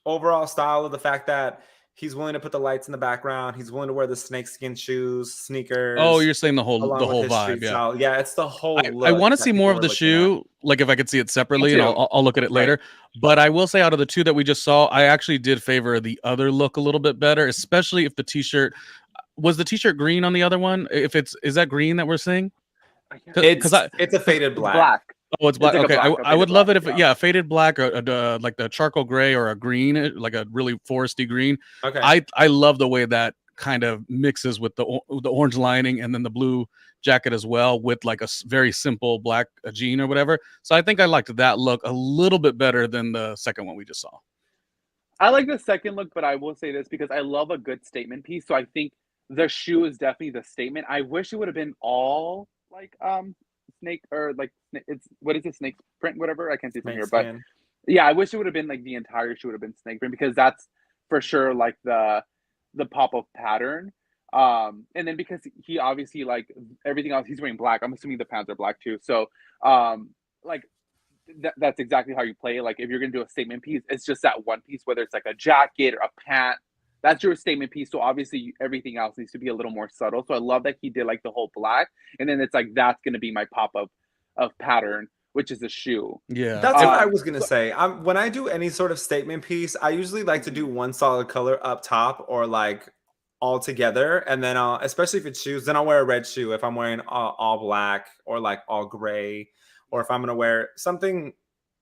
overall style of the fact that he's willing to put the lights in the background. He's willing to wear the snakeskin shoes, sneakers. Oh, you're saying the whole his vibe, street yeah. style. Yeah, it's the whole look. I want to that see more people of the are looking at. shoe, like if I could see it separately, Me and too. I'll look at it later. But I will say, out of the two that we just saw, I actually did favor the other look a little bit better, especially if the t-shirt was the t-shirt green on the other one. If is that green that we're seeing? It's a faded black. Oh, it's black. It's like Okay, a I would faded love it black, if yeah, faded black or like the charcoal gray or a green, like a really foresty green. Okay. I love the way that kind of mixes with the orange lining and then the blue jacket as well, with like a very simple black jean or whatever. So I think I liked that look a little bit better than the second one we just saw. I like the second look, but I will say this because I love a good statement piece. So I think the shoe is definitely the statement. I wish it would have been all like snake or like it's what is it, snake print, whatever. I can't see from here, but yeah, I wish it would have been like the entire shoe would have been snake print because that's for sure like the pop-up pattern. And then because he obviously like everything else, he's wearing black. I'm assuming the pants are black too. So like that's exactly how you play it. Like if you're gonna do a statement piece, it's just that one piece, whether it's like a jacket or a pant. That's your statement piece. So obviously everything else needs to be a little more subtle. So I love that he did like the whole black, and then it's like that's gonna be my pop-up of pattern, which is the shoe. Yeah, that's what I was gonna say. When I do any sort of statement piece, I usually like to do one solid color up top or like all together, and then especially if it's shoes, then I'll wear a red shoe if I'm wearing all black or like all gray, or if I'm gonna wear something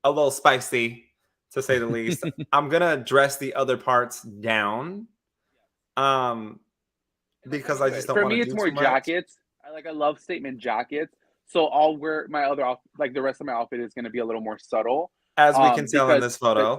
a little spicy, to say the least. I'm gonna dress the other parts down, because I just don't. For me, it's more jackets. I love statement jackets. So I'll wear my other like the rest of my outfit is gonna be a little more subtle, as we can tell in this photo.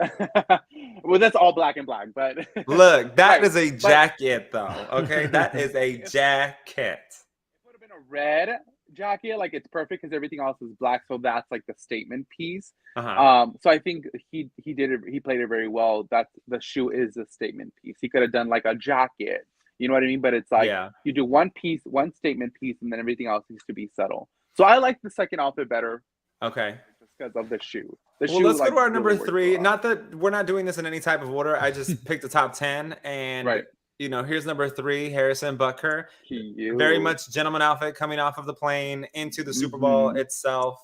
Well, that's all black and black, but look, that is a jacket, though. Okay, that is a jacket. It would have been a red jacket, like it's perfect because everything else is black, so that's like the statement piece. Uh-huh. So I think he did it. He played it very well. That the shoe is a statement piece. He could have done like a jacket. You know what I mean? But it's like Yeah. you do one piece, one statement piece, and then everything else needs to be subtle. So I like the second outfit better Okay. just because of the shoe. The Well, shoe let's go like to our really number works three. a lot. Not that we're not doing this in any type of order. I just picked the top 10, and Right. here's number 3, Harrison Butker. Very Cute. much gentleman outfit coming off of the plane into the Super Bowl itself.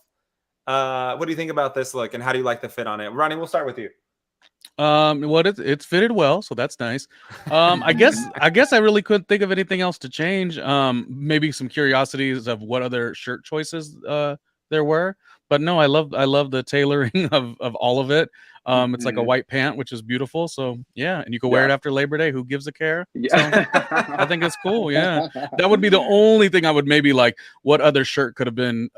What do you think about this look, and how do you like the fit on it? Ronnie, we'll start with you. Well, it's fitted well, so that's nice. I guess I really couldn't think of anything else to change. Maybe some curiosities of what other shirt choices there were, but no, I love the tailoring of all of it. It's like a white pant, which is beautiful. So yeah, and you can wear it after Labor Day. Who gives a care? Yeah. So I think it's cool. Yeah, that would be the only thing I would maybe like. What other shirt could have been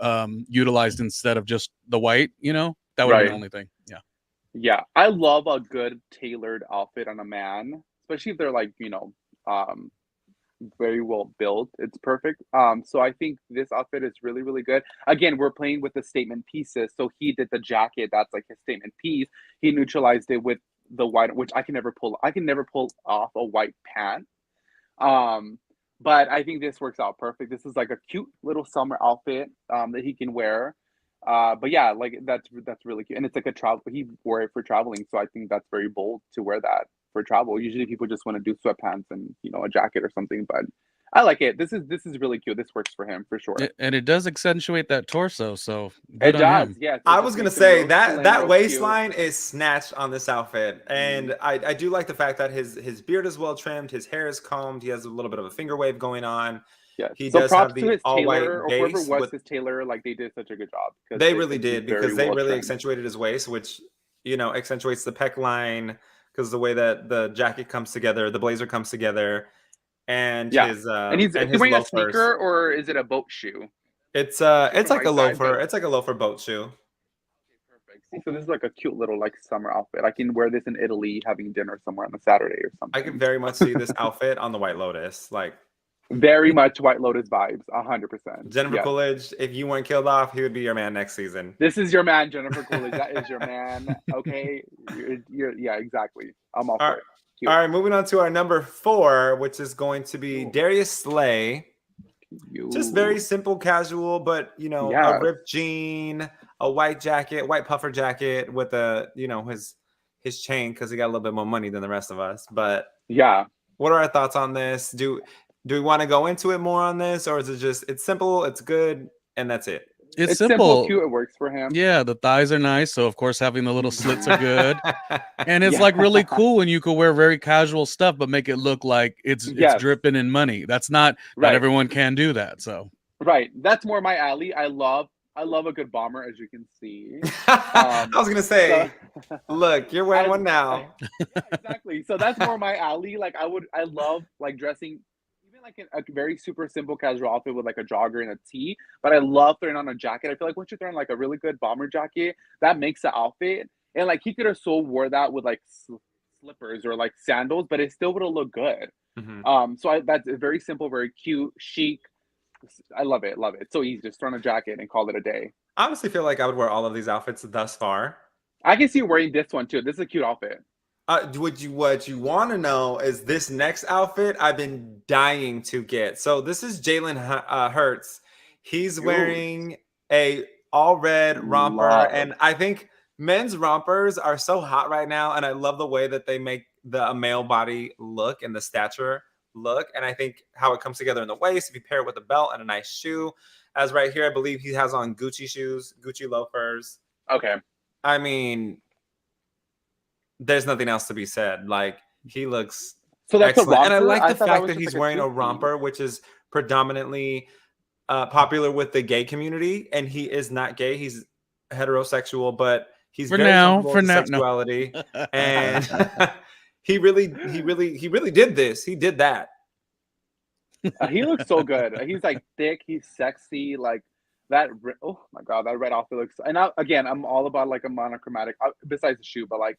utilized instead of just the white? That would be the Right. only thing. Yeah. Yeah, I love a good tailored outfit on a man, especially if they're like, very well built. It's perfect. So I think this outfit is really, really good. Again, we're playing with the statement pieces. So he did the jacket, that's like his statement piece. He neutralized it with the white, which I can never pull. I can never pull off a white pant. But I think this works out perfect. This is like a cute little summer outfit that he can wear. But yeah, like that's really cute, and it's like a travel. He wore it for traveling, so I think that's very bold to wear that for travel. Usually, people just want to do sweatpants and a jacket or something. But I like it. This is really cute. This works for him for sure. And it does accentuate that torso, so It good on does. him. Yes. I was gonna say that waistline is snatched on this outfit, and I do like the fact that his beard is well trimmed, his hair is combed, he has a little bit of a finger wave going on. Yes. He So does props have to the his all white tailor or whoever base. was his tailor. Like they did such a good job. They really did, because they well really trimmed. accentuated his waist, which accentuates the pec line, because the way that the jacket comes together, the blazer comes together, and his and he's his wearing a loafers. sneaker, or is it a boat shoe? It's like a side, loafer. but- It's like a loafer boat shoe. Perfect. See, so this is like a cute little like summer outfit. I can wear this in Italy having dinner somewhere on a Saturday or something. I can very much see this outfit on the White Lotus. Like very much White Lotus vibes, 100%. Jennifer Coolidge, if you weren't killed off, he would be your man next season. This is your man, Jennifer Coolidge. That is your man. Okay. Yeah, exactly. I'm all for it. Cute. All right, moving on to our number 4, which is going to be Darius Slay. Just very simple, casual, but a ripped jean, a white jacket, white puffer jacket with a his chain, because he got a little bit more money than the rest of us. But yeah, what are our thoughts on this? Do we want to go into it more on this, or is it just it's simple, it's good, and that's it? It's simple, cute, it works for him. Yeah, the thighs are nice, so of course having the little slits are good, and it's like really cool when you could wear very casual stuff but make it look like it's dripping in money. That's not everyone can do that. So that's more my alley. I love a good bomber, as you can see. I was gonna say, look, you're wearing one now. Exactly. So that's more my alley. Like I love like dressing like a very super simple casual outfit with like a jogger and a tee, but I love throwing on a jacket. I feel like once you're throwing like a really good bomber jacket, that makes the outfit. And like he could have so wore that with like slippers or like sandals, but it still would have looked good. So that's very simple, very cute, chic. I love it. It's so easy. Just throw on a jacket and call it a day. I honestly feel like I would wear all of these outfits thus far. I can see you wearing this one too. This is a cute outfit. What you want to know is this next outfit I've been dying to get. So this is Jalen Hurts. He's wearing a all red romper, and I think men's rompers are so hot right now, and I love the way that they make a male body look and the stature look, and I think how it comes together in the waist if you pair it with a belt and a nice shoe. As right here, I believe he has on Gucci shoes, Gucci loafers. Okay. I mean, there's nothing else to be said. Like, he looks excellent. And I like the fact that he's wearing a romper, which is predominantly popular with the gay community. And he is not gay. He's heterosexual, but he's very comfortable with sexuality. And he really did this. He did that. He looks so good. He's like thick. He's sexy. Like that. Oh my God, that red outfit looks. And again, I'm all about like a monochromatic. Besides the shoe, but like.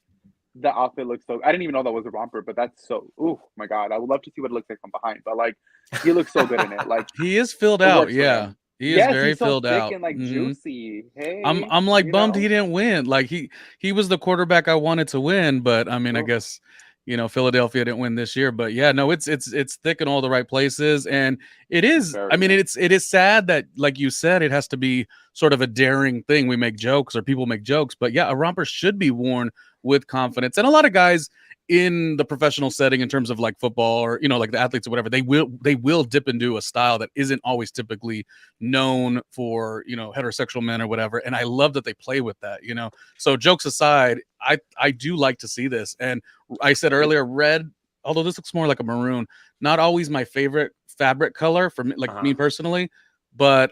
The outfit looks so. I didn't even know that was a romper, but that's so. Oh my God, I would love to see what it looks like from behind. But like, he looks so good in it. Like he is filled out. Yeah, He is Yes, very he's so filled thick out. and like Mhm. juicy. Hey, I'm like you bummed he know. didn't win. Like he was the quarterback I wanted to win, but I mean, I Oof, guess Philadelphia didn't win this year. But yeah, no, it's thick in all the right places, and it is. I mean, very. it is sad that, like you said, it has to be sort of a daring thing. We make jokes or people make jokes, but yeah, a romper should be worn with confidence, and a lot of guys in the professional setting in terms of like football or like the athletes or whatever, they will dip into a style that isn't always typically known for heterosexual men or whatever, and I love that they play with that. So jokes aside, I do like to see this, and I said earlier, red, although this looks more like a maroon, not always my favorite fabric color for me, like me personally, but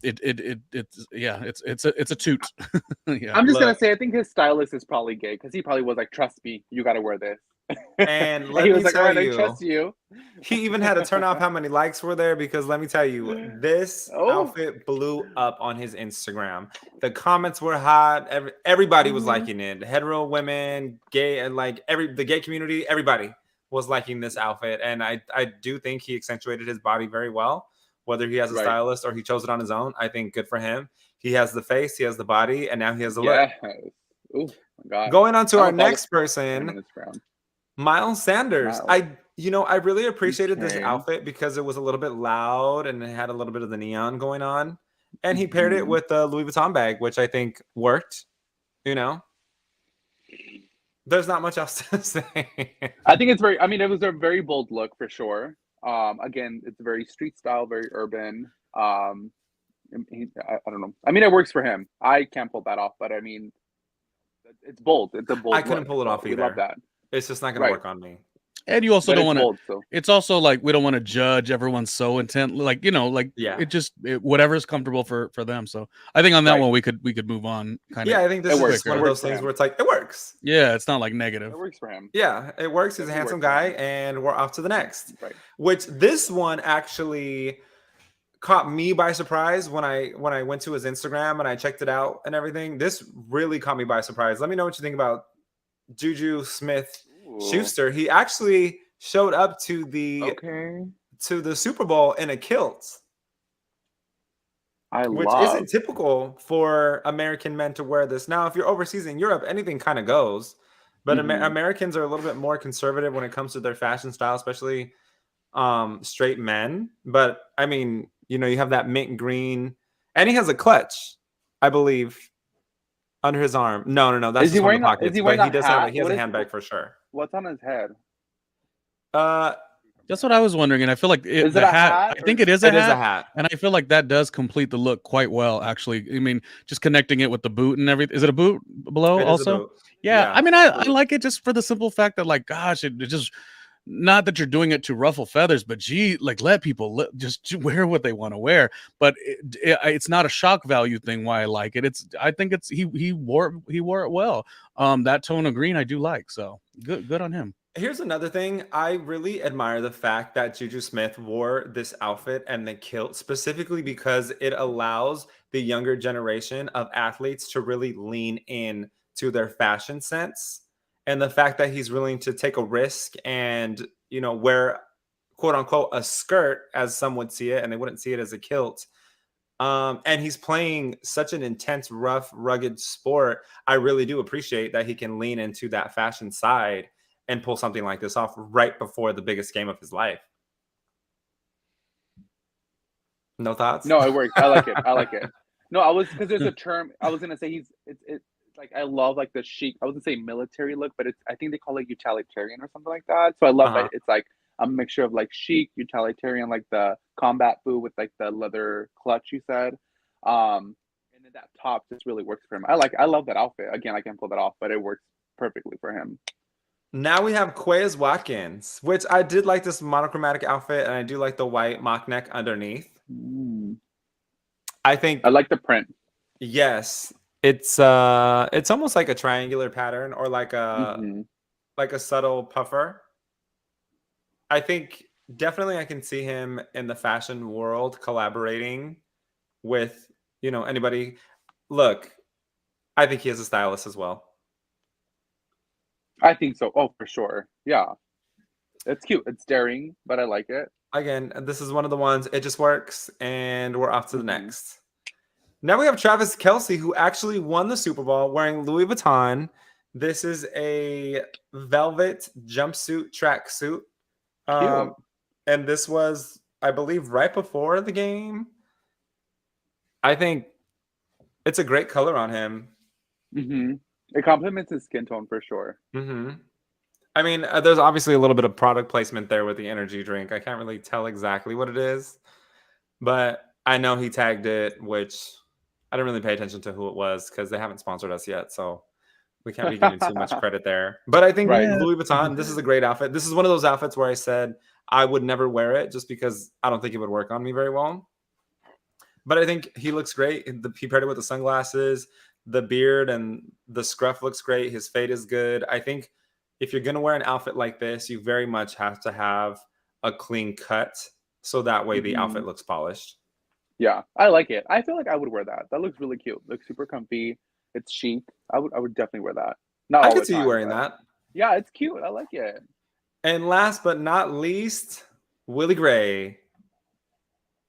it's yeah, it's a toot. Yeah. I'm just gonna Look, say I think his stylist is probably gay because he probably was like, "Trust me, you got to wear this," and and let he me was like, "All tell right, I trust you, you." he even had to turn off how many likes were there because let me tell you, this Oh, outfit blew up on his Instagram. The comments were hot. Everybody was mhm. liking it. Hetero women, gay, and like the gay community, everybody was liking this outfit. And I do think he accentuated his body very well. Whether he has a Right. stylist or he chose it on his own, I think good for him. He has the face, he has the body, and now he has the look. Yes. Oh my God. Going on to I'm our gonna follow next him person, on Instagram. Miles Sanders. Miles. I really appreciated this Okay. outfit because it was a little bit loud and it had a little bit of the neon going on. And he paired it Mhm. with the Louis Vuitton bag, which I think worked. You know, there's not much else to say. I think it's very. I mean, it was a very bold look for sure. Again, it's very street style, very urban. I don't know. I mean, it works for him. I can't pull that off, but I mean, it's bold. It's a I bold couldn't look, pull it so off we love either. that. It's just not going to Right, work on me. And you also but don't it's want to. bold. So It's also like we don't want to judge everyone so intent, like like Yeah. whatever's comfortable for them. So I think on that right, one we could move on kind of Yeah, I think it this is works. just one It of quicker. works those for things him. where it's like, it works. Yeah, it's not like It negative. works for him. Yeah, it works. He's a Definitely handsome works for guy, him. and we're off to the next. Right. Which this one actually caught me by surprise when I went to his Instagram and I checked it out and everything. This really caught me by surprise. Let me know what you think about Juju Smith Ooh. Schuster. He actually showed up to the Okay. Super Bowl in a kilt, I which love. isn't typical for American men to wear this. Now, if you're overseas in Europe, anything kind of goes. But Hmm. Americans are a little bit more conservative when it comes to their fashion style, especially straight men. But I mean, you have that mint green, and he has a clutch, I believe, under his arm. No, that's Is he just one of wearing the a? Is pockets. he But wearing a he does have hat? he has a handbag for sure. What's on his head? Uh, That's what I was wondering, and I feel like Is it the a hat. hat I or? think it is a it is a hat, hat. and I feel like that does complete the look quite well. Actually, I mean, just connecting it with the boot and everything. Is it a boot below It is a also? boot. Yeah, Yeah, I mean, it's a I boot. like it just for the simple fact that, like, gosh, it just not that you're doing it to ruffle feathers, but gee, like let people just wear what they want to wear. But it's not a shock value thing. Why I like it. I think it's he wore it well. That tone of green I do like. So good on him. Here's another thing. I really admire the fact that Juju Smith wore this outfit and the kilt specifically because it allows the younger generation of athletes to really lean in to their fashion sense. And the fact that he's willing to take a risk and, wear quote unquote a skirt as some would see it, and they wouldn't see it as a kilt. And he's playing such an intense, rough, rugged sport. I really do appreciate that he can lean into that fashion side and pull something like this off right before the biggest game of his life. No thoughts? No, it works. I like it. I like it. No, I was because there's a term. I was gonna say it's like I love like the chic. I wasn't say military look, but I think they call it utilitarian or something like that. So I love Uh-huh. that it's like a mixture of like chic, utilitarian, like the combat boot with like the leather clutch you said. And then that top just really works for him. I love that outfit. Again, I can't pull that off, but it works perfectly for him. Now we have Quez Watkins, which I did like this monochromatic outfit, and I do like the white mock neck underneath. Mm. I think I like the print. yes, it's almost like a triangular pattern or like a Hmm. subtle puffer. I think definitely I can see him in the fashion world collaborating with, anybody. Look, I think he has a stylist as well. I think so. Oh, for sure. Yeah, it's cute. It's daring, but I like it. Again, this is one of the ones, it just works, and we're off to the Mhm. next. Now we have Travis Kelce, who actually won the Super Bowl wearing Louis Vuitton. This is a velvet jumpsuit tracksuit. Cute. And this was, I believe, right before the game. I think it's a great color on him. hmm It complements his skin tone for sure. Hmm I mean, there's obviously a little bit of product placement there with the energy drink. I can't really tell exactly what it is, but I know he tagged it, which I didn't really pay attention to who it was because they haven't sponsored us yet. So we can't be giving too much credit there. But I think Right. Yeah. Louis Vuitton, this is a great outfit. This is one of those outfits where I said I would never wear it just because I don't think it would work on me very well. But I think he looks great. He paired it with the sunglasses, the beard, and the scruff looks great. His fade is good. I think if you're going to wear an outfit like this, you very much have to have a clean cut so that way the hmm outfit looks polished. Yeah, I like it. I feel like I would wear that. That looks really cute. Looks super comfy. It's chic. I would definitely wear that. Not I all could the see you time, wearing but that. yeah, it's cute. I like it. And last but not least, Willie Gray.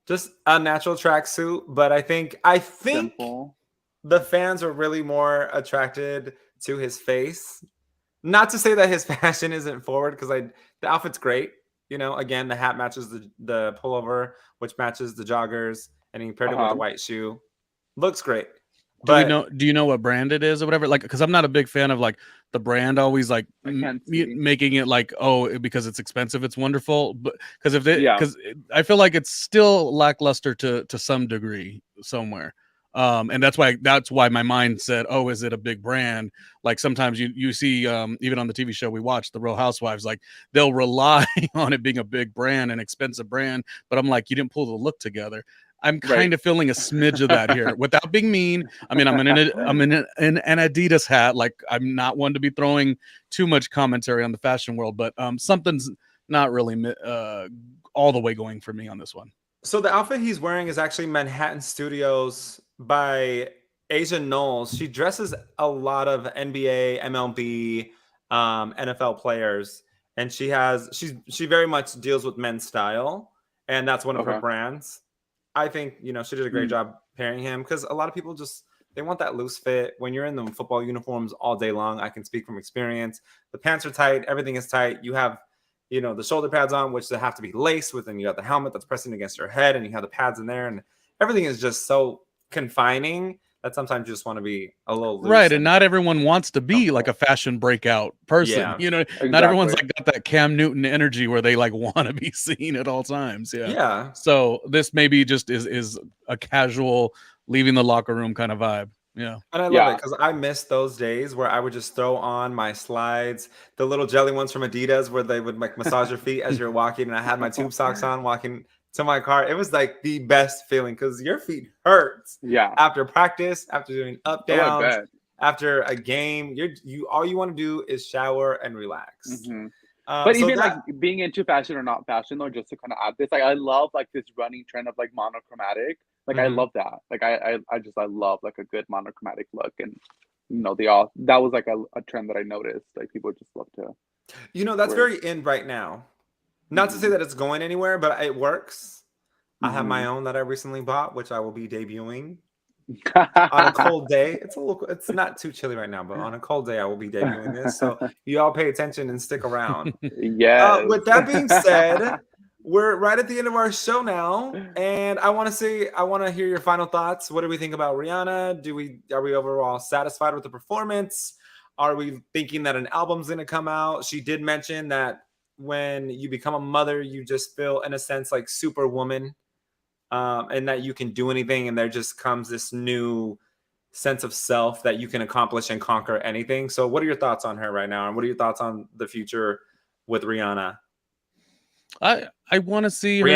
Just a natural tracksuit, but I think Simple. the fans are really more attracted to his face. Not to say that his fashion isn't forward, because the outfit's great. You know, again, the hat matches the pullover, which matches the joggers, and he paired it with a Uh-huh. white shoe. Looks great. Do we But know? Do you know what brand it is or whatever? Like, because I'm not a big fan of like the brand always like I can't see. making it like, oh, because it's expensive, it's wonderful. But because if they, Yeah. because I feel like it's still lackluster to some degree somewhere. And that's why my mind said, oh, is it a big brand? Like sometimes you see even on the TV show we watch, The Real Housewives, like they'll rely on it being a big brand, an expensive brand, but I'm like, you didn't pull the look together. I'm Right. kind of feeling a smidge of that here without being mean. I mean, I'm in an Adidas hat. Like I'm not one to be throwing too much commentary on the fashion world, but something's not really all the way going for me on this one. so the outfit he's wearing is actually Manhattan Studios by Asia Knowles. She dresses a lot of NBA, MLB, NFL players, and she very much deals with men's style, and that's one of her Okay. brands. I think she did a great Mm. job pairing him because a lot of people just they want that loose fit when you're in the football uniforms all day long. I can speak from experience. The pants are tight, everything is tight. You have the shoulder pads on, which they have to be laced with, and you got the helmet that's pressing against your head, and you have the pads in there, and everything is just so confining that sometimes you just want to be a little loose Right, and not everyone wants to be like a comfortable. fashion breakout person. Yeah. Not everyone's Exactly. like got that Cam Newton energy where they like want to be seen at all times. Yeah. Yeah. So this maybe just is a casual leaving the locker room kind of vibe. Yeah. And I love it Yeah. because I miss those days where I would just throw on my slides, the little jelly ones from Adidas, where they would like massage your feet as you're walking, and I had my tube socks on walking to my car. It was like the best feeling because your feet hurts Yeah. after practice, after doing up Oh, I downs, bet. after a game. You all you want to do is shower and relax. hmm But So even like that being into fashion or not fashion, though, just to kind of add this, like I love like this running trend of like monochromatic. Like I Mhm. love that. Like I love like a good monochromatic look, and they all that was like a trend that I noticed. Like people just love to that's wear. very in right now. Not to say hmm that it's going anywhere, but it works. I have my hmm own that I recently bought, which I will be debuting on a cold day. It's not too chilly right now, but on a cold day I will be debuting this. So you all pay attention and stick around. Yes. With that being said, we're right at the end of our show now, and I want to hear your final thoughts. What do we think about Rihanna? Are we overall satisfied with the performance? Are we thinking that an album's going to come out? She did mention that when you become a mother, you just feel, in a sense, like Superwoman, and that you can do anything, and there just comes this new sense of self that you can accomplish and conquer anything. So, what are your thoughts on her right now, and what are your thoughts on the future with Rihanna? I want to see her do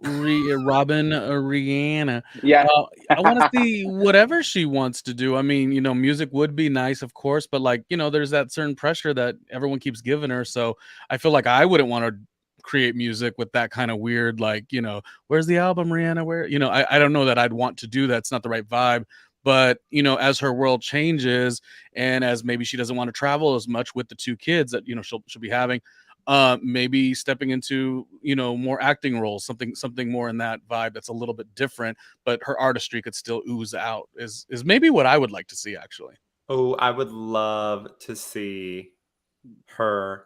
Rihanna. Robin Rihanna. Yeah. I want to see whatever she wants to do. I mean, music would be nice, of course, but like, there's that certain pressure that everyone keeps giving her. So I feel like I wouldn't want to create music with that kind of weird, like, where's the album, Rihanna? Where, I don't know that I'd want to do that. It's not the right vibe. But, as her world changes and as maybe she doesn't want to travel as much with the two kids that, she'll be having, maybe stepping into, you know, more acting roles, something more in that vibe that's a little bit different, but her artistry could still ooze out. Is maybe what I would like to see actually. Oh, I would love to see her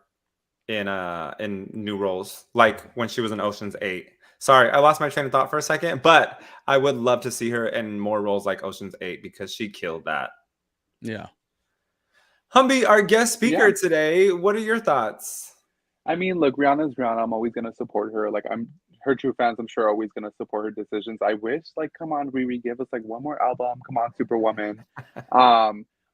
in new roles, like when she was in Ocean's 8. Sorry, I lost my train of thought for a second, but I would love to see her in more roles like Ocean's 8 because she killed that. Yeah. Humby, our guest speaker Yeah. today, what are your thoughts? I mean, look, Rihanna's Rihanna. I'm always gonna support her. Like, I'm her true fans. I'm sure are always gonna support her decisions. I wish, like, come on, Riri, give us like one more album. Come on, Superwoman.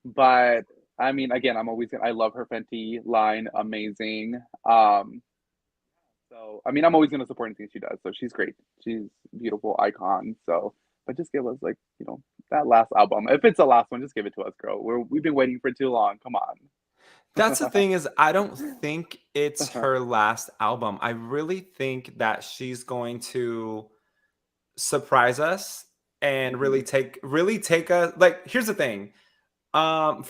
But I mean, again, I'm always gonna. I love her Fenty line, amazing. So I mean, I'm always gonna support anything she does. So she's great. She's a beautiful icon. So, but just give us like, you know, that last album. If it's the last one, just give it to us, girl. We've been waiting for too long. Come on. That's the thing is, I don't think it's her last album. I really think that she's going to surprise us and really take us. Like, here's the thing. For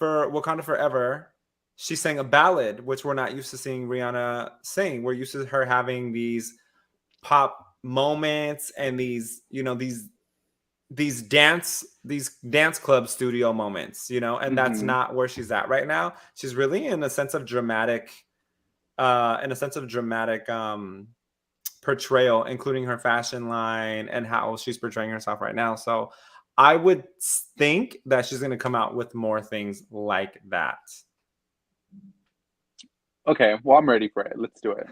Wakanda Forever, she sang a ballad, which we're not used to seeing Rihanna sing. We're used to her having these pop moments and these, you know, these dance club studio moments, you know, and that's not where she's at right now. She's really in a sense of dramatic portrayal, including her fashion line and how she's portraying herself right now. So I would think that she's going to come out with more things like that. Okay, well, I'm ready for it. Let's do it.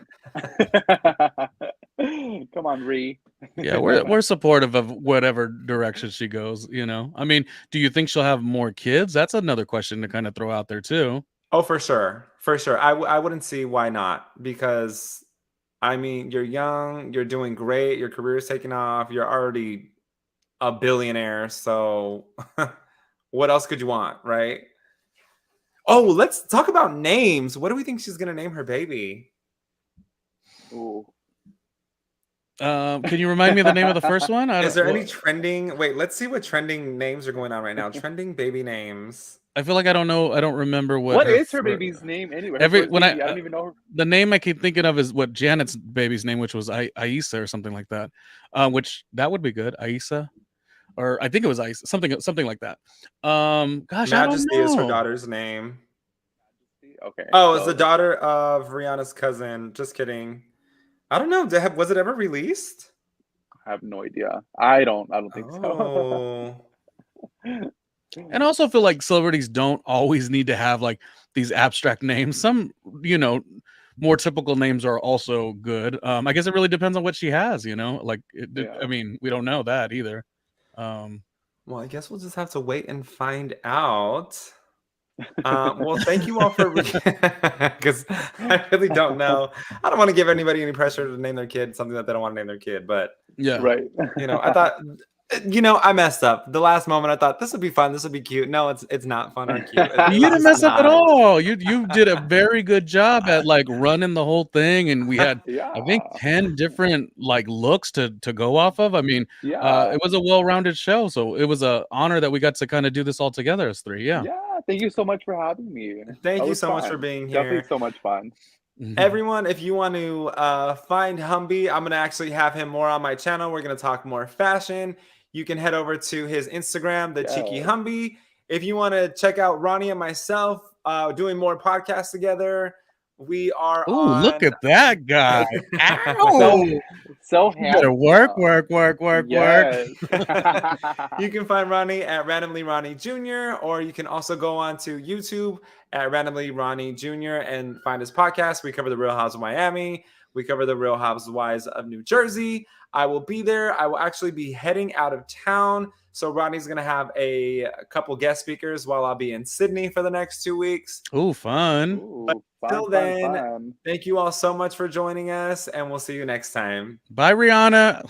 Come on, Ree. Yeah, we're supportive of whatever direction she goes, you know. I mean, do you think she'll have more kids? That's another question to kind of throw out there too. Oh, for sure. For sure. I wouldn't see why not, because I mean, you're young, you're doing great, your career is taking off, you're already a billionaire, so what else could you want, right? Oh, let's talk about names. What do we think she's gonna name her baby? Ooh. Can you remind me of the name of the first one? Is there any trending? Wait, let's see what trending names are going on right now. Trending baby names. I feel like I don't know. I don't remember What is her baby's name anyway? I don't even know her. The name I keep thinking of is what Janet's baby's name, which was Aisa or something like that. Which that would be good, Aisa, or I think it was Aisa, something like that. Gosh, I don't Majesty know. is her daughter's name. Okay. Oh, it's the daughter of Rihanna's cousin. Just kidding. I don't know. Was it ever released? I have no idea. I don't think so. And I also feel like celebrities don't always need to have like these abstract names. Some, you know, more typical names are also good. I guess it really depends on what she has, you know. Like, I mean, we don't know that either. Well, I guess we'll just have to wait and find out. Well, thank you all for because I really don't know. I don't want to give anybody any pressure to name their kid something that they don't want to name their kid, but yeah, right. You know, I thought, you know, I messed up. The last moment, I thought this would be fun. This would be cute. No, it's not fun or cute. You didn't mess up at all. You did a very good job at like running the whole thing, and we had I think 10 different like looks to go off of. I mean, it was a well-rounded show, so it was an honor that we got to kind of do this all together as three. Yeah. Thank you so much for having me. Thank you so much for being here. Definitely so much fun. Everyone, if you want to find Humby, I'm going to actually have him more on my channel. We're going to talk more fashion. You can head over to his Instagram, the Cheeky Humby. If you want to check out Ronnie and myself doing more podcasts together, we are on... look at that guy. Ow! So handsome. You better work. Yes. You can find Ronnie at Randomly Ronnie Jr., or you can also go on to YouTube at Randomly Ronnie Jr. and find his podcast. We cover the Real Housewives of Miami. We cover the Real Housewives of New Jersey. I will be there. I will actually be heading out of town. So Ronnie's going to have a couple guest speakers while I'll be in Sydney for the next 2 weeks. Oh, fun. But until then, thank you all so much for joining us, and we'll see you next time. Bye, Rihanna.